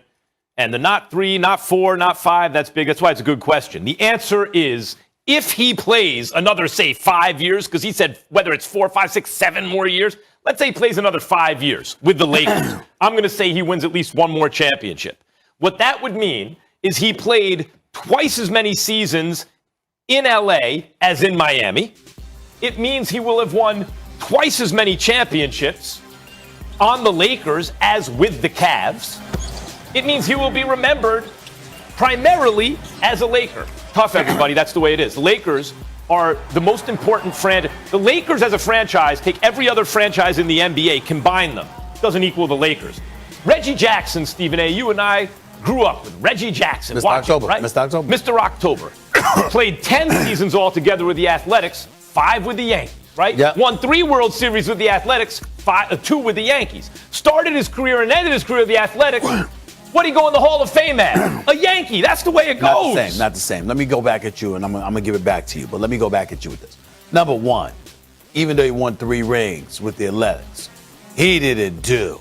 And the not 3, not 4, not 5, that's big. That's why it's a good question. The answer is, if he plays another, say, 5 years, because he said whether it's 4, 5, 6, 7 more years, let's say he plays another 5 years with the Lakers. I'm going to say he wins at least one more championship. What that would mean is he played twice as many seasons in LA as in Miami. It means he will have won twice as many championships on the Lakers as with the Cavs. It means he will be remembered primarily as a Laker. Tough, everybody. That's the way it is. The Lakers are the most important franchise. The Lakers as a franchise, take every other franchise in the NBA, combine them. Doesn't equal the Lakers. Reggie Jackson, Stephen A., you and I grew up with Reggie Jackson. Mr. October, right? Mr. October. Mr. October. Played 10 seasons altogether with the Athletics, 5 with the Yankees, right? Yep. Won 3 World Series with the Athletics, 2 with the Yankees. Started his career and ended his career with the Athletics. What do you go in the Hall of Fame at? A Yankee. That's the way it goes. Not the same. Let me go back at you, and I'm going to give it back to you. But let me go back at you with this. Number one, even though he won 3 rings with the Athletics, he didn't do.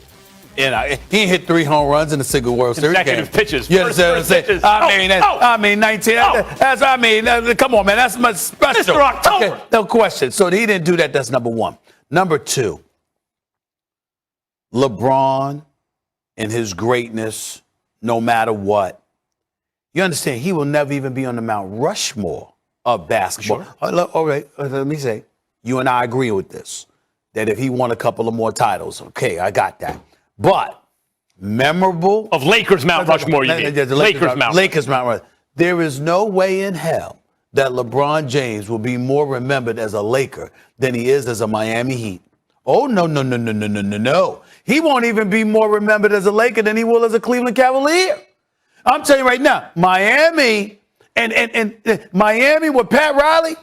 He hit 3 home runs in a single World Series game. Consecutive pitches. You understand what I'm saying? I mean, 19. Come on, man. That's much special. Mr. October. Okay, no question. So he didn't do that. That's number one. Number two, LeBron and his greatness, no matter what. You understand? He will never even be on the Mount Rushmore of basketball. Sure. All right. Let me say, you and I agree with this, that if he won a couple of more titles, okay, I got that. But memorable of Lakers Mount Rushmore, you mean? Lakers Mount Rushmore. There is no way in hell that LeBron James will be more remembered as a Laker than he is as a Miami Heat. Oh, no. He won't even be more remembered as a Laker than he will as a Cleveland Cavalier. I'm telling you right now, Miami and Miami with Pat Riley,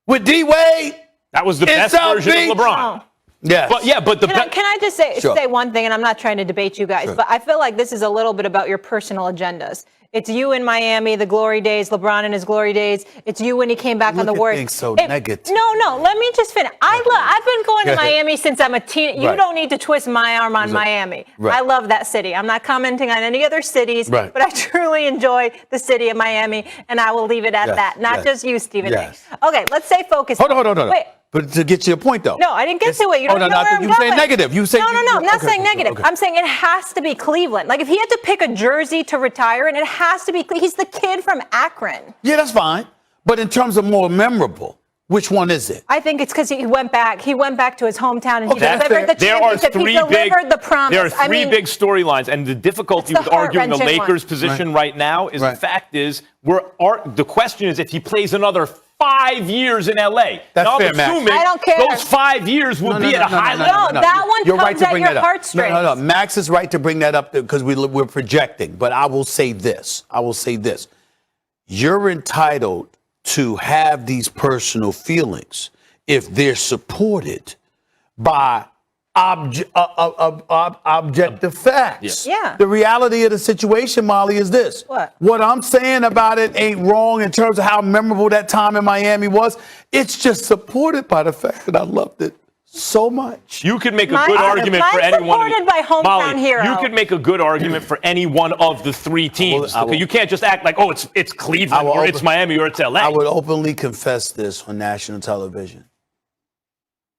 with D-Wade. That was the best version of LeBron. Oh. Yes. But can I just say one thing, and I'm not trying to debate you guys, but I feel like this is a little bit about your personal agendas. It's you in Miami, the glory days, LeBron in his glory days. It's you when he came back on the Warriors. So negative. No. Let me just finish. I've been going to Miami since I'm a teen. You don't need to twist my arm on Miami. I love that city. I'm not commenting on any other cities, but I truly enjoy the city of Miami, and I will leave it at that. Not just you, Stephen A. Okay, let's stay focused. Hold on. Wait. But to get to your point, though. No, I didn't get to it. You don't know where I'm going. You say negative. You say no. I'm not saying negative. I'm saying it has to be Cleveland. Like, if he had to pick a jersey to retire in, it has to be. He's the kid from Akron. Yeah, that's fine. But in terms of more memorable, which one is it? I think it's because he went back. He went back to his hometown and he delivered the championship. He delivered the promise. There are 3 big storylines, and the difficulty with arguing the Lakers' position right now is the fact is the question is if he plays another 5 years in LA. That's now, fair, I'm Max. assuming I don't care. those 5 years will be at a high level. No, that one You're right tugs to at bring your that up. heartstrings. No. Max is right to bring that up because we're projecting. But I will say this. You're entitled to have these personal feelings if they're supported by objective facts. Yeah. The reality of the situation, Molly, is this. What I'm saying about it ain't wrong in terms of how memorable that time in Miami was. It's just supported by the fact that I loved it so much. You could make a good argument for any one of supported by hometown Molly, hero. you could make a good argument for any one of the three teams. I will- You can't just act like, oh, it's Cleveland or it's Miami or it's LA. I would openly confess this on national television.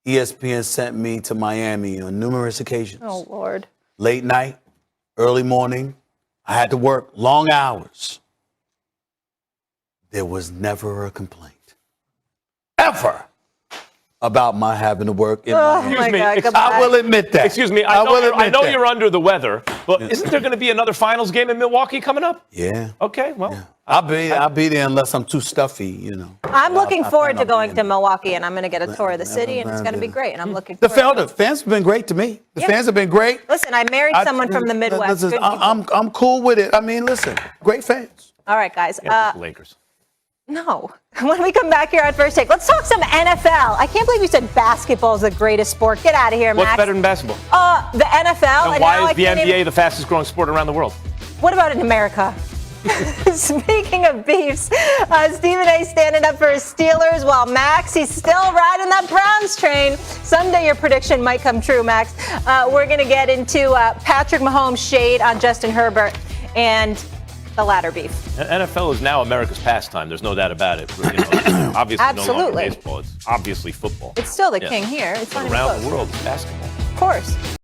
ESPN sent me to Miami on numerous occasions. Oh, Lord. Late night, early morning. I had to work long hours. There was never a complaint. Ever. About my having to work in Miami. Excuse me. God, I will admit that. Excuse me. I know you're under the weather, but isn't there going to be another finals game in Milwaukee coming up? Yeah. Okay, well. I'll be there unless I'm too stuffy, I'm looking forward to plan on going being to Milwaukee, and I'm going to get a tour of the city, and it's going to be great. And I'm looking The forward to it. fans have been great to me. The Yeah. fans have been great. Listen, I married someone from the Midwest. Listen, Good people. I'm cool with it. I mean, listen, great fans. All right, guys. Yeah, the Lakers. No. When we come back here on First Take, let's talk some NFL. I can't believe you said basketball is the greatest sport. Get out of here, Max. What's better than basketball? The NFL. And why is the NBA the fastest growing sport around the world? What about in America? Speaking of beefs, Stephen A. standing up for his Steelers, while Max, he's still riding that Browns train. Someday your prediction might come true, Max. We're going to get into Patrick Mahomes' shade on Justin Herbert and the latter beef. NFL is now America's pastime. There's no doubt about it. It's obviously no longer Absolutely. baseball. It's obviously football. It's still the Yes. king here. It's not But even around close. the world, it's basketball. Of course.